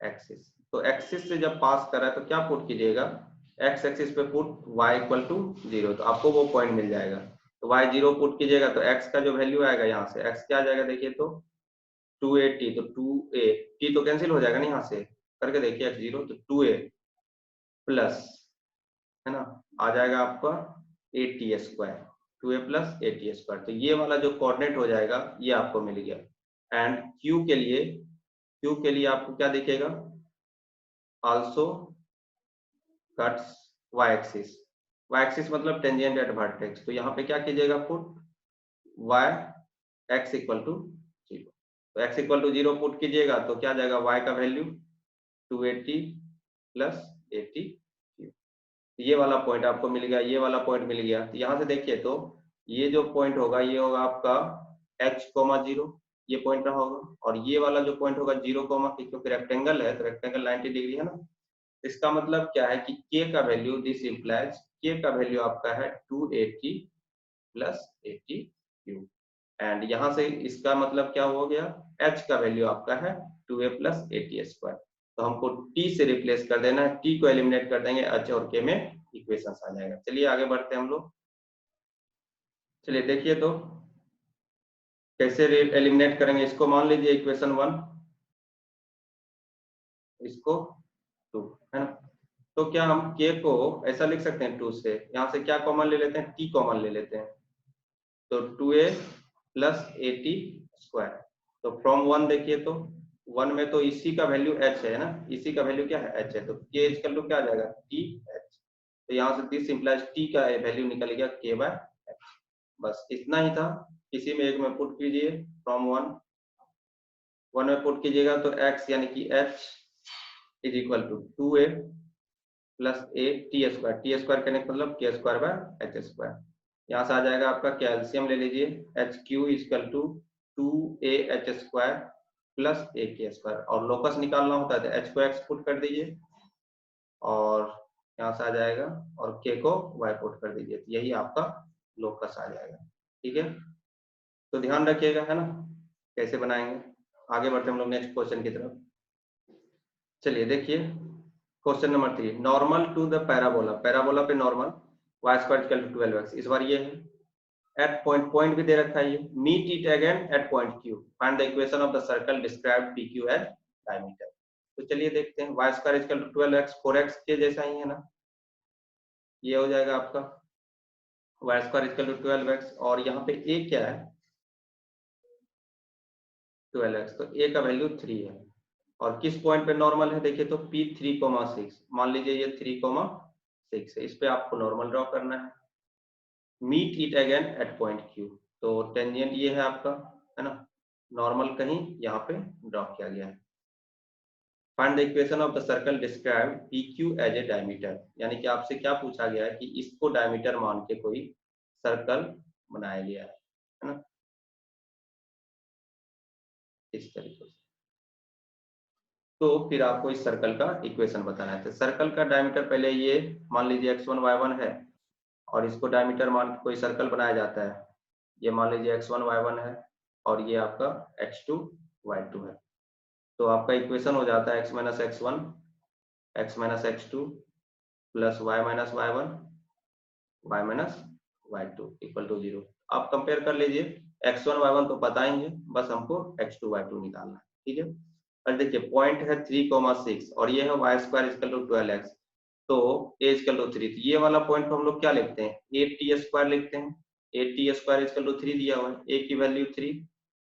axis. तो एक्सिस से जब पास कर रहा है तो क्या पुट कीजिएगा, एक्स एक्सिस पे पुट y इक्वल टू 0, तो आपको वो पॉइंट मिल जाएगा। तो y 0 पुट कीजिएगा तो x का जो वैल्यू आएगा, यहाँ से x क्या आ जाएगा, देखिए तो 280, तो 2a, t तो कैंसिल हो जाएगा ना, यहाँ से करके देखिए x 0, तो 2a प्लस, है ना, आ जाएगा आपका 80 स्क्वायर, 2a प्लस 80 स्क्वायर। तो ये वाला जो कोऑर्डिनेट हो जाएगा ये आपको मिल गया। एंड q के लिए, q के लिए आपको क्या दिखेगा, also cuts y axis, y axis मतलब टेंजेंट एट वर्टेक्स। तो यहाँ पे क्या कीजिएगा, put y x equal to 0, तो x इक्वल टू 0 पुट कीजिएगा तो क्या जाएगा, y का वैल्यू 280 प्लस 80, ये वाला पॉइंट आपको मिल गया, ये वाला पॉइंट मिल गया। तो यहाँ से देखिए तो ये जो पॉइंट होगा ये होगा आपका h कोमा 0, ये पॉइंट रहा होगा, और ये वाला जो पॉइंट होगा 0 कोमा, क्योंकि रेक्टेंगल है तो रेक्टेंगल 90 डिग्री है ना। इसका मतलब क्या है कि k का वैल्यू, दिस इंप्लाइज k का वैल्यू आपका है 280 प्लस 80 क्यू, एंड यहाँ से इसका मतलब क्या हो गया, h का वैल्यू आपका है 2a प्लस 80 स्क्वायर। तो हमको t से रिप्लेस कर देना है, t को एलिमिनेट कर देंगे, h और k में इक्वेशन आ जाएगा। चलिए आगे बढ़ते हैं हम लोग। चलिए देखिए तो कैसे एलिमिनेट करेंगे इसको। मान लीजिए इक्वेशन 1, इसको 2, है ना, तो क्या हम k को ऐसा लिख सकते हैं 2 से, यहाँ से क्या कॉमन ले लेते हैं, t कॉमन ले लेते हैं, तो 2a प्लस 80 स्क्वायर। तो फ्रॉम 1 देखिए तो 1 में तो इसी का वैल्यू h है ना, इसी का वैल्यू क्या है, h है, तो k इक्वल टू क्या आ जाएगा, t h। तो यहाँ से दिस इंप्लाइज t का वैल्यू निकल गया k बाय h। बस इतना ही था, किसी में एक में पुट कीजिए, फ्रॉम 1 में पुट कीजिएगा तो x यानी कि h is equal to 2a plus a t square, T square करने का मतलब k square by h square. यहाँ से आ जाएगा आपका कैल्शियम ले लीजिए, H Q equal to 2ah square plus a k square, और लोकस निकालना होता है तो h को x पुट कर दीजिए, और यहाँ से आ जाएगा, और k को y पुट कर दीजिए, तो यही आपका लोकस आ जाएगा। ठीक है, तो ध्यान रखिएगा, है ना, कैसे बनाएंगे। आगे बढ़ते हैं हम लोग नेक्स्ट क्वेश्चन की तरफ। चलिए देखिए question number 3, normal to the parabola, parabola पे normal y square equal to 12x, इस बार ये है एट पॉइंट, पॉइंट भी दे रखा है ये, meet it again at point q, find the equation of the circle described pq as diameter. तो चलिए देखते हैं, y square equal to 12x 4x के जैसा ही है ना, ये हो जाएगा आपका y square equal to 12x, और यहाँ पे a क्या है 12x, तो a का वैल्यू 3 है, और किस पॉइंट पे नॉर्मल है देखिए तो P3,6, मान लीजिए ये 3,6 है, इस पे आपको नॉर्मल ड्रॉ करना है, meet it again at point Q, तो टेंजेंट ये है आपका, है ना, नॉर्मल कहीं यहाँ पे ड्रॉ किया गया है। Find the equation of the circle describe PQ as a diameter, यानी कि आपसे क्या पूछा गया है कि इसको डायमीटर मान के कोई सर्कल बनाया गया है ना, इस तरीके से। तो फिर आपको इस सर्कल का इक्वेशन बताना है। तो सर्कल का डायमीटर पहले ये मान लीजिए x1 y1 है, और इसको डायमीटर मान के कोई सर्कल बनाया जाता है, ये मान लीजिए x1 y1 है, और ये आपका x2 y2 है, तो आपका इक्वेशन हो जाता है x minus x1 x minus x2 plus y minus y1 y minus y2 equal to 0। आप कंपेयर कर लीजिए, x1 y1 तो पता ही है, बस हमको x2 y2 निकालना है, ठीक है। और देखिए पॉइंट है 3,6 और ये है y square equal to 12x, तो a इक्वल टू 3, तो ये वाला पॉइंट को हम लोग क्या लिखते हैं 8t स्क्वायर लिखते हैं, 8t स्क्वायर इक्वल टू 3 दिया हुआ है, a की value 3,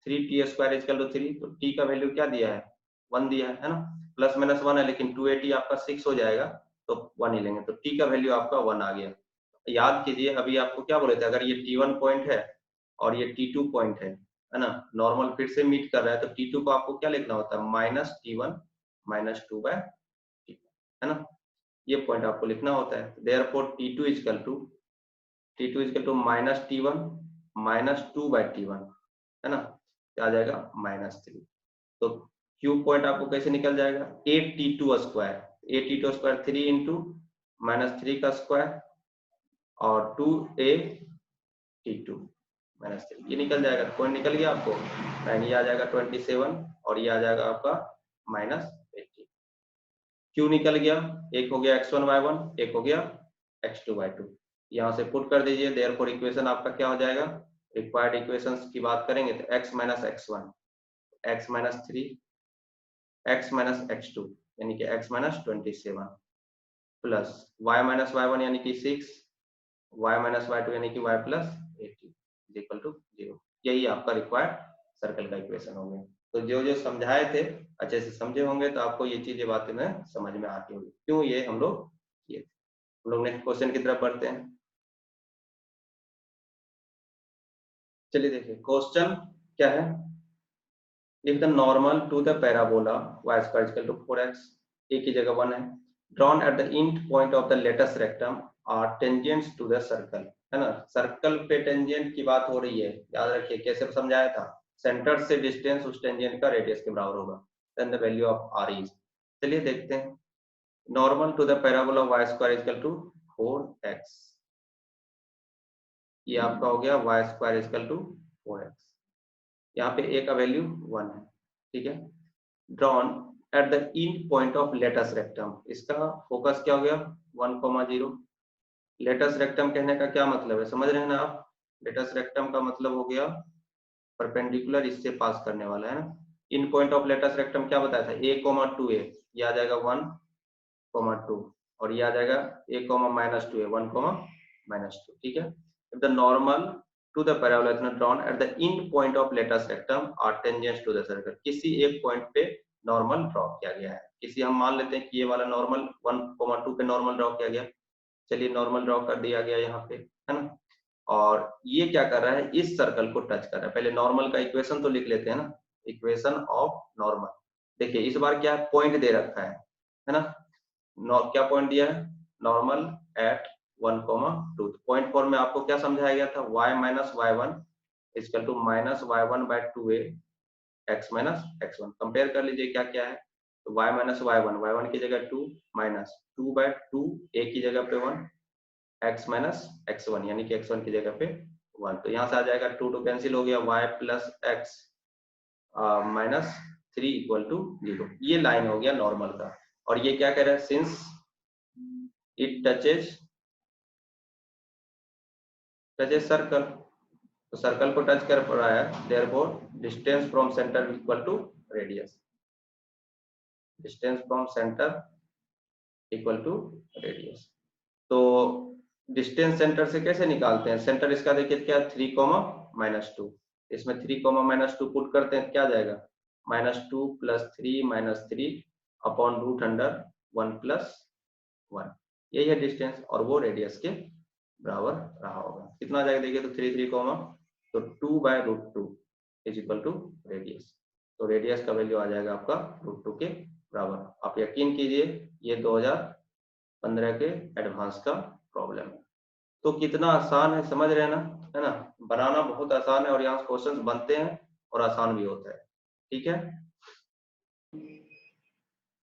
3t square equal to 3, तो t का वैल्यू क्या दिया है 1 दिया है ना, प्लस माइनस 1 है, लेकिन 280 आपका 6 हो जाएगा, तो 1 ही लेंगे, तो t का वैल्यू आपका 1 आ गया। याद कीजिए अभी आपको क्या बोले थे, अगर ये T1 पॉइंट है और ये T2 पॉइंट है ना, नॉर्मल फिर से मीट कर रहा है, तो T2 को आपको क्या लिखना होता है माइनस T1 माइनस 2/T, है ना, ये पॉइंट आपको लिखना होता है। Therefore T2 equal to minus T1 minus 2/T1, है ना, क्या आ जाएगा -3, तो Q पॉइंट आपको कैसे निकल जाएगा 8T2 square, 8T2 square 3 into -3 का स्क्वायर और 2a T2 -3, ये निकल जाएगा, पॉइंट निकल गया आपको, एंड ये आ जाएगा 27 और ये आ जाएगा आपका -80। क्यू निकल गया, एक हो गया x1 y1, एक हो गया x2 y2, यहाँ से पुट कर दीजिए, देयरफॉर इक्वेशन आपका क्या हो जाएगा, रिक्वायर्ड इक्वेशंस की बात करेंगे तो x minus x1 x minus 3 x minus x2 यानी कि x minus 27 plus y minus y1 यानी कि 6 y माइनस y2 यानी कि y प्लस 80 इक्वल टू 0, यही आपका रिक्वायर्ड सर्कल का इक्वेशन हो गया। तो जो जो समझाए थे अच्छे से समझे होंगे, तो आपको ये चीजें बातें में समझ में आती होंगी क्यों ये हम लोग किए। हम लोग नेक्स्ट क्वेश्चन की तरफ बढ़ते हैं। चलिए देखिए क्वेश्चन क्या है, if the normal to the parabola y square equal to 4x, a की जगह 1 है, drawn at the end point of the latus rectum are tangents to the circle, है ना, सर्कल पे टेंजेंट की बात हो रही है, याद रखिए कैसे समझाया था, सेंटर से डिस्टेंस उस टेंजेंट का रेडियस के बराबर होगा, then the value of r is. चलिए देखते हैं, normal to the parabola y square equal to 4x, ये आपका हो गया y square equal to 4x, यहाँ पे a का वैल्यू 1 है, ठीक है, drawn at the end point of latus rectum, इसका फोकस क्या हो गया 1,0, लेटस रेक्टम कहने का क्या मतलब है समझ रहे हैं ना आप, लेटस रेक्टम का मतलब हो गया परपेंडिकुलर इससे पास करने वाला, है ना, इन पॉइंट ऑफ लेटस रेक्टम क्या बताया था a,2a, ये आ जाएगा 1,2 और ये आ जाएगा a,-2a 1,-2, ठीक है, if the normal to the parabola is drawn at the end point of latus rectum are tangents to the circle, किसी एक पॉइंट पे नॉर्मल ड्रॉ किया गया है, किसी हम मान लेते हैं कि ये वाला नॉर्मल 1,2 पे नॉर्मल ड्रॉ किया गया, चलिए नॉर्मल ड्रॉ कर दिया गया यहाँ पे, है ना, और ये क्या कर रहा है इस सर्कल को टच कर रहा है, पहले नॉर्मल का इक्वेशन तो लिख लेते हैं ना, इक्वेशन ऑफ नॉर्मल, देखिए इस बार क्या पॉइंट दे रखा है ना, क्या पॉइंट दिया है नॉर्मल एट 1,2, पॉइंट फॉर्म में आपको क्या समझाया गया था y minus y1 equal to minus y1/2a x minus x1, compare कर लीजिए क्या क्या है, तो y माइनस y1 की जगह 2 माइनस 2/2 a की जगह पे 1 x माइनस x1 यानी कि x1 की जगह पे 1, तो यहाँ से आ जाएगा 2 कैंसिल हो गया, y plus x minus 3 equal to 0। ये लाइन हो गया नॉर्मल का। और ये क्या कह रहा है, सिंस इट टचेज सर्कल, तो सर्कल को टच कर रहा है, therefore distance from centre equal to radius, distance from centre equal to radius. तो डिस्टेंस सेंटर से कैसे निकालते हैं, सेंटर इसका देखिए क्या 3, -2, इसमें 3, -2 पुट करते हैं, क्या जाएगा -2 + 3 -3 अपॉन √1 + 1, यही है डिस्टेंस, और वो रेडियस के बराबर रहा होगा। कितना जाएगा देखिए, तो 3 3 तो 2/√2 इज इक्वल टू रेडियस। तो रेडियस का वैल्यू आ जाएगा आपका √2 के बराबर। आप यकीन कीजिए ये 2015 के एडवांस का प्रॉब्लम है। तो कितना आसान है, समझ रहे हैं ना, है ना, बनाना बहुत आसान है और यहाँ क्वेश्चंस बनते हैं और आसान भी होता है। ठीक है,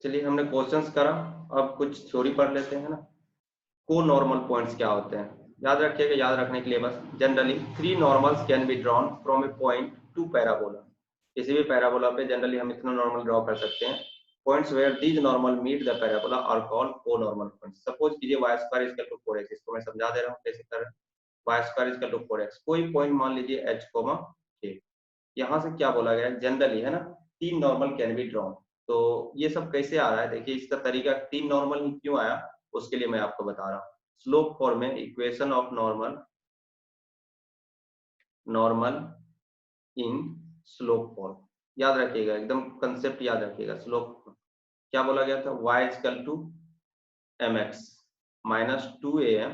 चलिए हमने क्वेश्चंस करा, अब कुछ थ्योरी पढ़ लेते हैं ना। को नॉर्मल पॉइंट्स क्या होते हैं, याद रखिएगा, याद रखने के लिए बस, generally 3 normals can be drawn from A point two parabola. किसी भी पैराबोला पे जनरली हम इतना नॉर्मल ड्रॉ कर सकते हैं। Points where these normal meet the parabola are called co normal points. Suppose कीजिए y² = 4x, इसको मैं समझा दे रहा हूँ कैसे कर रहे हैं। y² = 4x, कोई पॉइंट मान लीजिए h, k, यहाँ से क्या बोला गया है, जनरली, है ना, 3 नॉर्मल कैन बी ड्रॉन। तो ये सब कैसे आ रहा है, देखिए इसका तरीका 3 नॉर्मल ही क्यों आया, उसके लिए मैं आपको बता रहा हूँ। स्लोप फॉर्म में equation of normal in slope form, याद रखिएगा, एकदम कंसेप्ट याद रखिएगा। स्लोप क्या बोला गया था, y = mx -2am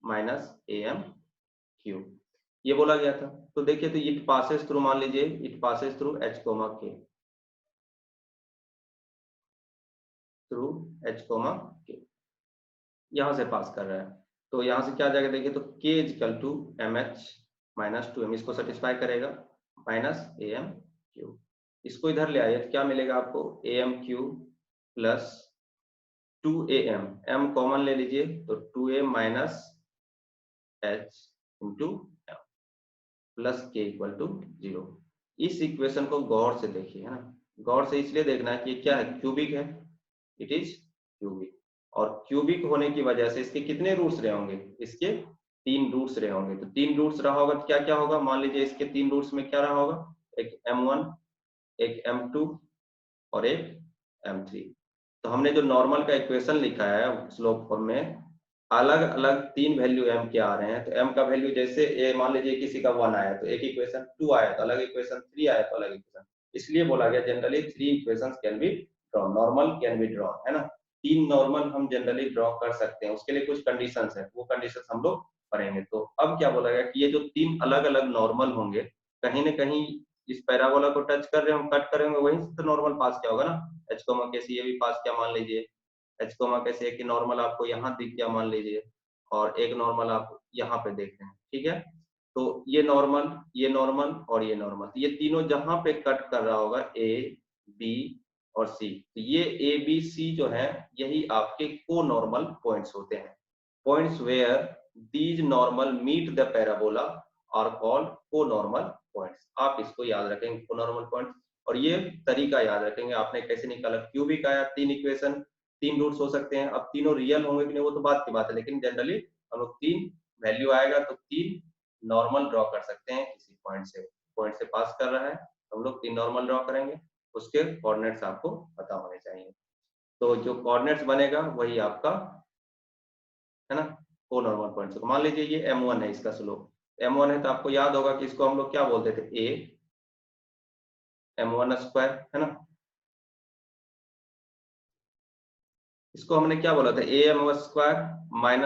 -am³ ये बोला गया था। तो देखिए, तो इट पासेस थ्रू, मान लीजिए it passes through h, k, through h, k, यहाँ से पास कर रहा है। तो यहाँ से क्या जाएगा देखिए, तो k = mh -2m, इसको सेटिस्फाई करेगा, -am³। इसको इधर ले आइए तो क्या मिलेगा आपको, am³ + 2am, m कॉमन ले लीजिए, तो 2a - h × m + k = 0। इस इक्वेशन को गौर से देखिए, है ना, गौर से इसलिए देखना है कि ये क्या है, क्यूबिक है, इट इज क्यूबिक, और क्यूबिक होने की वजह से इसके कितने रूट्स रहे होंगे, इसके 3 रूट्स रहे होंगे। तो 3 रूट्स रहा होगा तो क्या क्या होगा, मान लीजिए इसके 3 रूट्स में क्या रहा होगा, एक m1, एक m2 और एक m3। तो हमने जो नॉर्मल का इक्वेशन लिखा है स्लोप फॉर्म में, अलग अलग 3 वैल्यू m के आ रहे हैं। तो m का वैल्यू जैसे ए, मान लीजिए किसी का 1 आया तो एक इक्वेशन, 2 आया तो अलग इक्वेशन, 3 आया तो अलग इक्वेशन। इसलिए बोला गया generally 3 equations can be drawn, normal can be drawn, है ना, 3 नॉर्मल हम जनरली ड्रॉ कर सकते हैं। उसके लिए कुछ कंडीशंस है, वो कंडीशंस हम लोग पढ़ेंगे। तो अब क्या बोला गया कि ये जो 3 अलग अलग नॉर्मल होंगे, कहीं न कहीं इस पैराबोला को टच कर रहे हैं, हम कट करेंगे, वहीं से तो नॉर्मल पास क्या होगा ना, h, k से ये भी पास किया मान लीजिए, h, k से एक नॉर्मल आपको यहाँ दिख गया मान लीजिए, और एक नॉर्मल आप यहाँ पे देख रहे हैं। ठीक है, तो ये नॉर्मल, ये नॉर्मल और ये नॉर्मल, तो ये तीनों जहाँ पे कट कर रहा होगा a, b और c, तो ये a, b, c जो है यही आपके को नॉर्मल पॉइंट्स होते हैं। Points where these normal meet the parabola are called co normal points. आप इसको याद रखेंगे, को नॉर्मल पॉइंट्स, और ये तरीका याद रखेंगे आपने कैसे निकाला। क्यूबिक आया, 3 इक्वेशन, 3 रूट्स हो सकते हैं। अब तीनों रियल होंगे कि नहीं वो तो बात की बात है, लेकिन जनरली हम लोग 3 वैल्यू आएगा तो 3 नॉर्मल ड्रॉ कर सकते हैं किसी पॉइंट से पास कर रहा है, तो हम लोग 3 नॉर्मल ड्रॉ करेंगे, उसके कोऑर्डिनेट्स आपको पता होने चाहिए। तो जो कोऑर्डिनेट्स बनेगा वही आपका, है ना, को नॉर्मल पॉइंट्स। मान लीजिए ये m1 है, इसका स्लोप m1 है, तो आपको याद होगा कि इसको हम लोग क्या बोलते थे, a m1², है ना, इसको हमने क्या बोला था, am²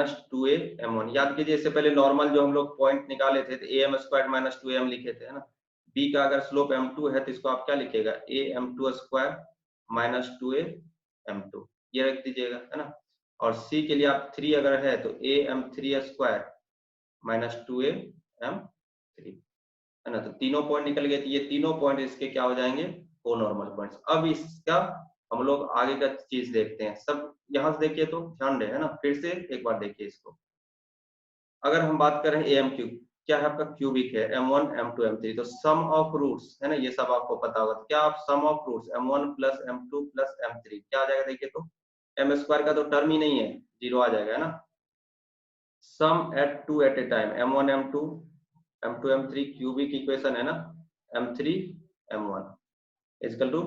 - 2a m1। याद कीजिए, इससे पहले नॉर्मल जो हम लोग पॉइंट निकाले थे तो am² - 2am लिखे थे, है ना। b का अगर स्लोप m2 है तो इसको आप क्या लिखेगा, am2² - 2a m2, ये रख दीजिएगा, है ना। और c के लिए आप 3 अगर है तो am3² - 2a m3, है ना। तो तीनों पॉइंट निकल गए, तो ये तीनों पॉइंट इसके क्या हो जाएंगे, को नॉर्मल पॉइंट्स। अब इसका हम लोग आगे का चीज देखते हैं। सब यहाँ से देखिए तो ध्यान रहे, है ना, फिर से एक बार देखिए इसको। अगर हम बात करें am क्यूब, क्या है आपका क्यूबिक है, m1 m2 m3, तो सम ऑफ रूट्स है ना, ये सब आपको पता होगा। तो क्या आप sum of roots m1 plus m2 plus m3 क्या आ जाएगा, देखिए तो m स्क्वायर का तो टर्म ही नहीं है, 0 आ जाएगा है ना। Sum at two at a time m1 m2 m2 m3 cubic equation है ना, m3 m1 equal to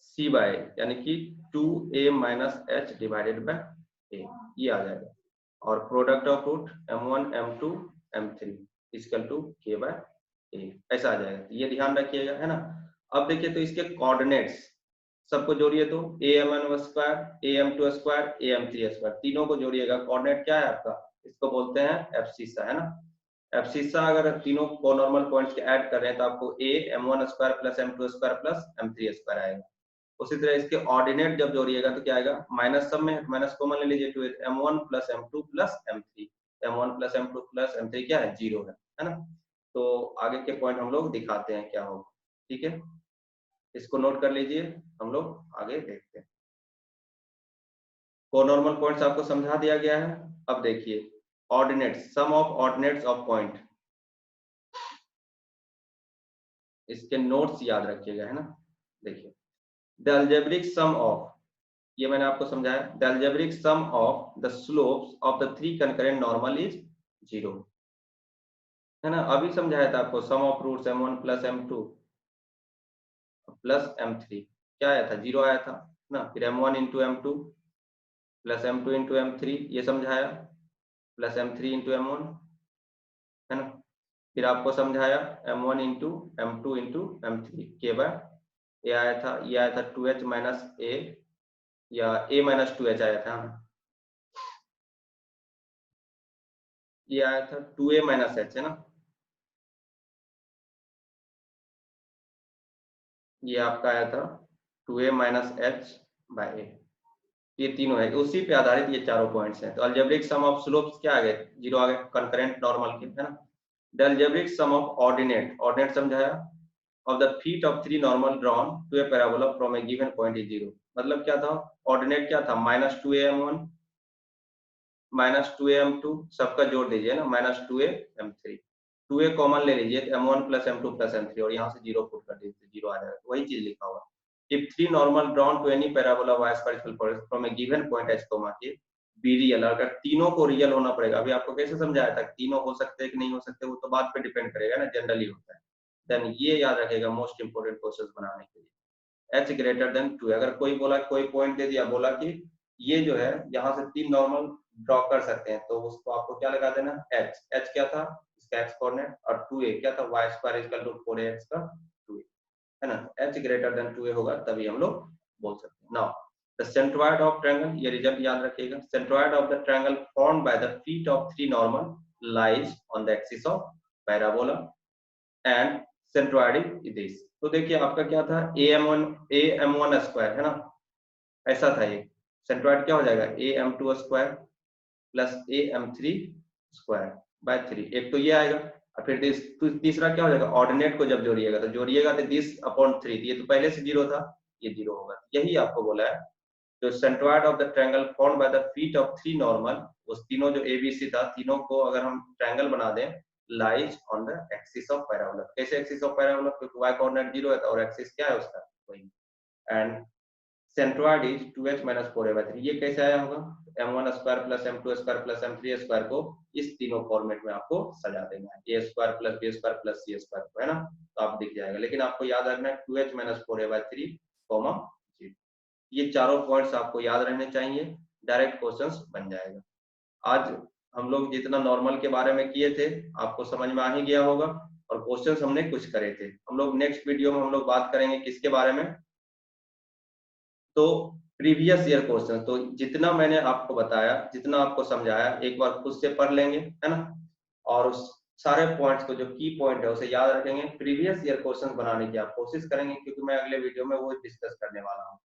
c bye यानी कि 2a minus h divided by a, ये आ जाएगा। और product of root m1 m2 m3 equal to k by a, ऐसा आ जाएगा। ये ध्यान रखिएगा है ना। अब देखिए तो इसके कोऑर्डिनेट्स सबको जोड़िए, तो am1 square am2 square am3 square तीनों को जोड़िएगा। कोऑर्डिनेट क्या है आपका, इसको बोलते हैं एब्सिसा है ना। एब्सिसा अगर तीनों कोनॉर्मल पॉइंट्स के ऐड कर रहे हैं तो आपको a m1 square plus m2 square plus m3 square आएगा। उसी तरह इसके ऑर्डिनेट जब जोड़िएगा तो क्या आएगा, माइनस सब में माइनस कॉमन ले लीजिए, तो m1 plus m2 plus m3, m1 plus m2 plus m3 क्या है, 0 है ना। तो आगे के पॉइंट हम लोग दिखाते हैं क्या होगा, ठीक है, इसको नोट कर लीजिए, हम लोग आगे देखते हैं। कोनॉर्मल पॉइंट्स आपको समझा दिया गया है। अब देखिए ordinates, sum of ordinates of point, इसके नोट्स याद रखिएगा है ना। देखिए द अलजेब्रिक सम ऑफ, ये मैंने आपको समझाया, the algebraic sum of the slopes of the three concurrent normal is 0 है ना। अभी समझाया था आपको, sum of roots m1 plus m2 plus m3 क्या आया था, 0 आया था ना। फिर m1 into m2 plus m2 into m3 ये समझाया, प्लस m3 इंटू m1 है ना। फिर आपको समझाया m1 into m2 into m3 के बाद ये आया था, ये आया था 2h माइनस a या a माइनस 2h आया था, ये आया था 2a माइनस h है ना। ये आपका आया था 2a minus h bye a, ये तीनों है, उसी पे आधारित ये चारों पॉइंट्स हैं। तो अलजेब्रिक सम ऑफ स्लोप्स क्या आ गए, 0 आ गए, कंकरेंट नॉर्मल के है ना। The algebraic sum of ordinate, ordinate समझाया, of the feet of three normal drawn to a parabola from a given point is 0। मतलब क्या था, ऑर्डिनेट क्या था, माइनस 2am1 माइनस 2am2 सबका जोड़ दीजिए ना, माइनस 2am3, 2a कॉमन ले लीजिए, m1 plus m2 plus m3 और यहाँ से 0 पुट कर दीजिए, 0 आ जाएगा। वही चीज लिखा हुआ, if three normal drawn to any parabola y spherical from a given point h comma के be real, अगर तीनों को रियल होना पड़ेगा। अभी आपको कैसे समझाया था, तीनों हो सकते हैं कि नहीं हो सकते, वो तो बात पे डिपेंड करेगा ना, जनरली होता है। देन ये याद रखेगा मोस्ट इंपोर्टेंट क्वेश्चंस बनाने के लिए, h ग्रेटर देन 2। अगर कोई बोला, कोई पॉइंट दे दिया, बोला कि ये जो है यहाँ से तीन नॉर्मल ड्रॉ कर सकते हैं, तो उसको आपको क्या लगा देना, h, h क्या था इसका x कोऑर्डिनेट, और 2a क्या था y square equal to 4ax का 2a है ना। h ग्रेटर देन 2a होगा तभी हम लोग बोल सकते हैं। Now the centroid of triangle, ये रिजल्ट याद रखिएगा, centroid of the triangle formed by the feet of three normal lies on the axis of parabola and centroid is this. तो देखिए आपका क्या था, am1 स्क्वायर है ना, ऐसा था ये। सेंट्रोइड क्या हो जाएगा, am2 square plus am3 square by 3, एक तो ये आएगा। और फिर तीसरा क्या हो जाएगा, ऑर्डिनेट को जब जोड़िएगा तो जोड़िएगा तो दिस अपॉन 3, ये तो पहले से 0 था, ये 0 होगा। यही आपको बोला है, जो centroid of the triangle formed by the feet of three normal, उस तीनों जो एबीसी था, तीनों को अगर हम ट्रायंगल बना दें, lies on the axis of parabola. कैसे एक्सिस ऑफ पैराबोला, क्योंकि y कोऑर्डिनेट 0 है और एक्सिस क्या है उसका, वही। And centroid is 2h minus 4a/3, ये कैसे आया होगा, m1 square plus m2 square plus m3 square को इस तीनों फॉर्मेट में आपको सजा देना है, a square plus b square plus c square को है ना, तो आप दिख जाएगा। लेकिन आपको याद रखना है 2h माइनस 4a/3 कॉमा 0, ये चारों पॉइंट्स आपको याद रहने चाहिए, डायरेक्ट क्वेश्चंस बन जाएगा। आज हम लोग जितना नॉर्मल के बारे में किए थे आपको समझ में आ ही गया होगा, और क्वेश्चंस हमने कुछ करे थे। हम लोग नेक्स्ट वीडियो में हम लोग बात करेंगे किसके बारे में, तो प्रीवियस ईयर क्वेश्चन। तो जितना मैंने आपको बताया, जितना आपको समझाया, एक बार खुद से पढ़ लेंगे है ना, और उस सारे पॉइंट्स को, जो की पॉइंट है उसे याद रखेंगे, प्रीवियस ईयर क्वेश्चन बनाने की आप कोशिश करेंगे, क्योंकि मैं अगले वीडियो में वो डिस्कस करने वाला हूँ।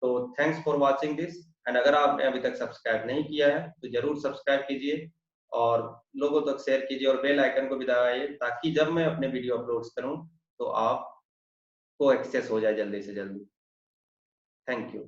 तो thanks for watching this, and अगर आपने अभी तक सब्सक्राइब नहीं किया है तो जरूर सब्सक्राइब कीजिए और लोगों तक शेयर कीजिए और बेल आइकन को भी दबाइए, ताकि जब मैं अपने वीडियो अपलोड करूं तो आपको एक्सेस हो जाए जल्दी से जल्दी। Thank you.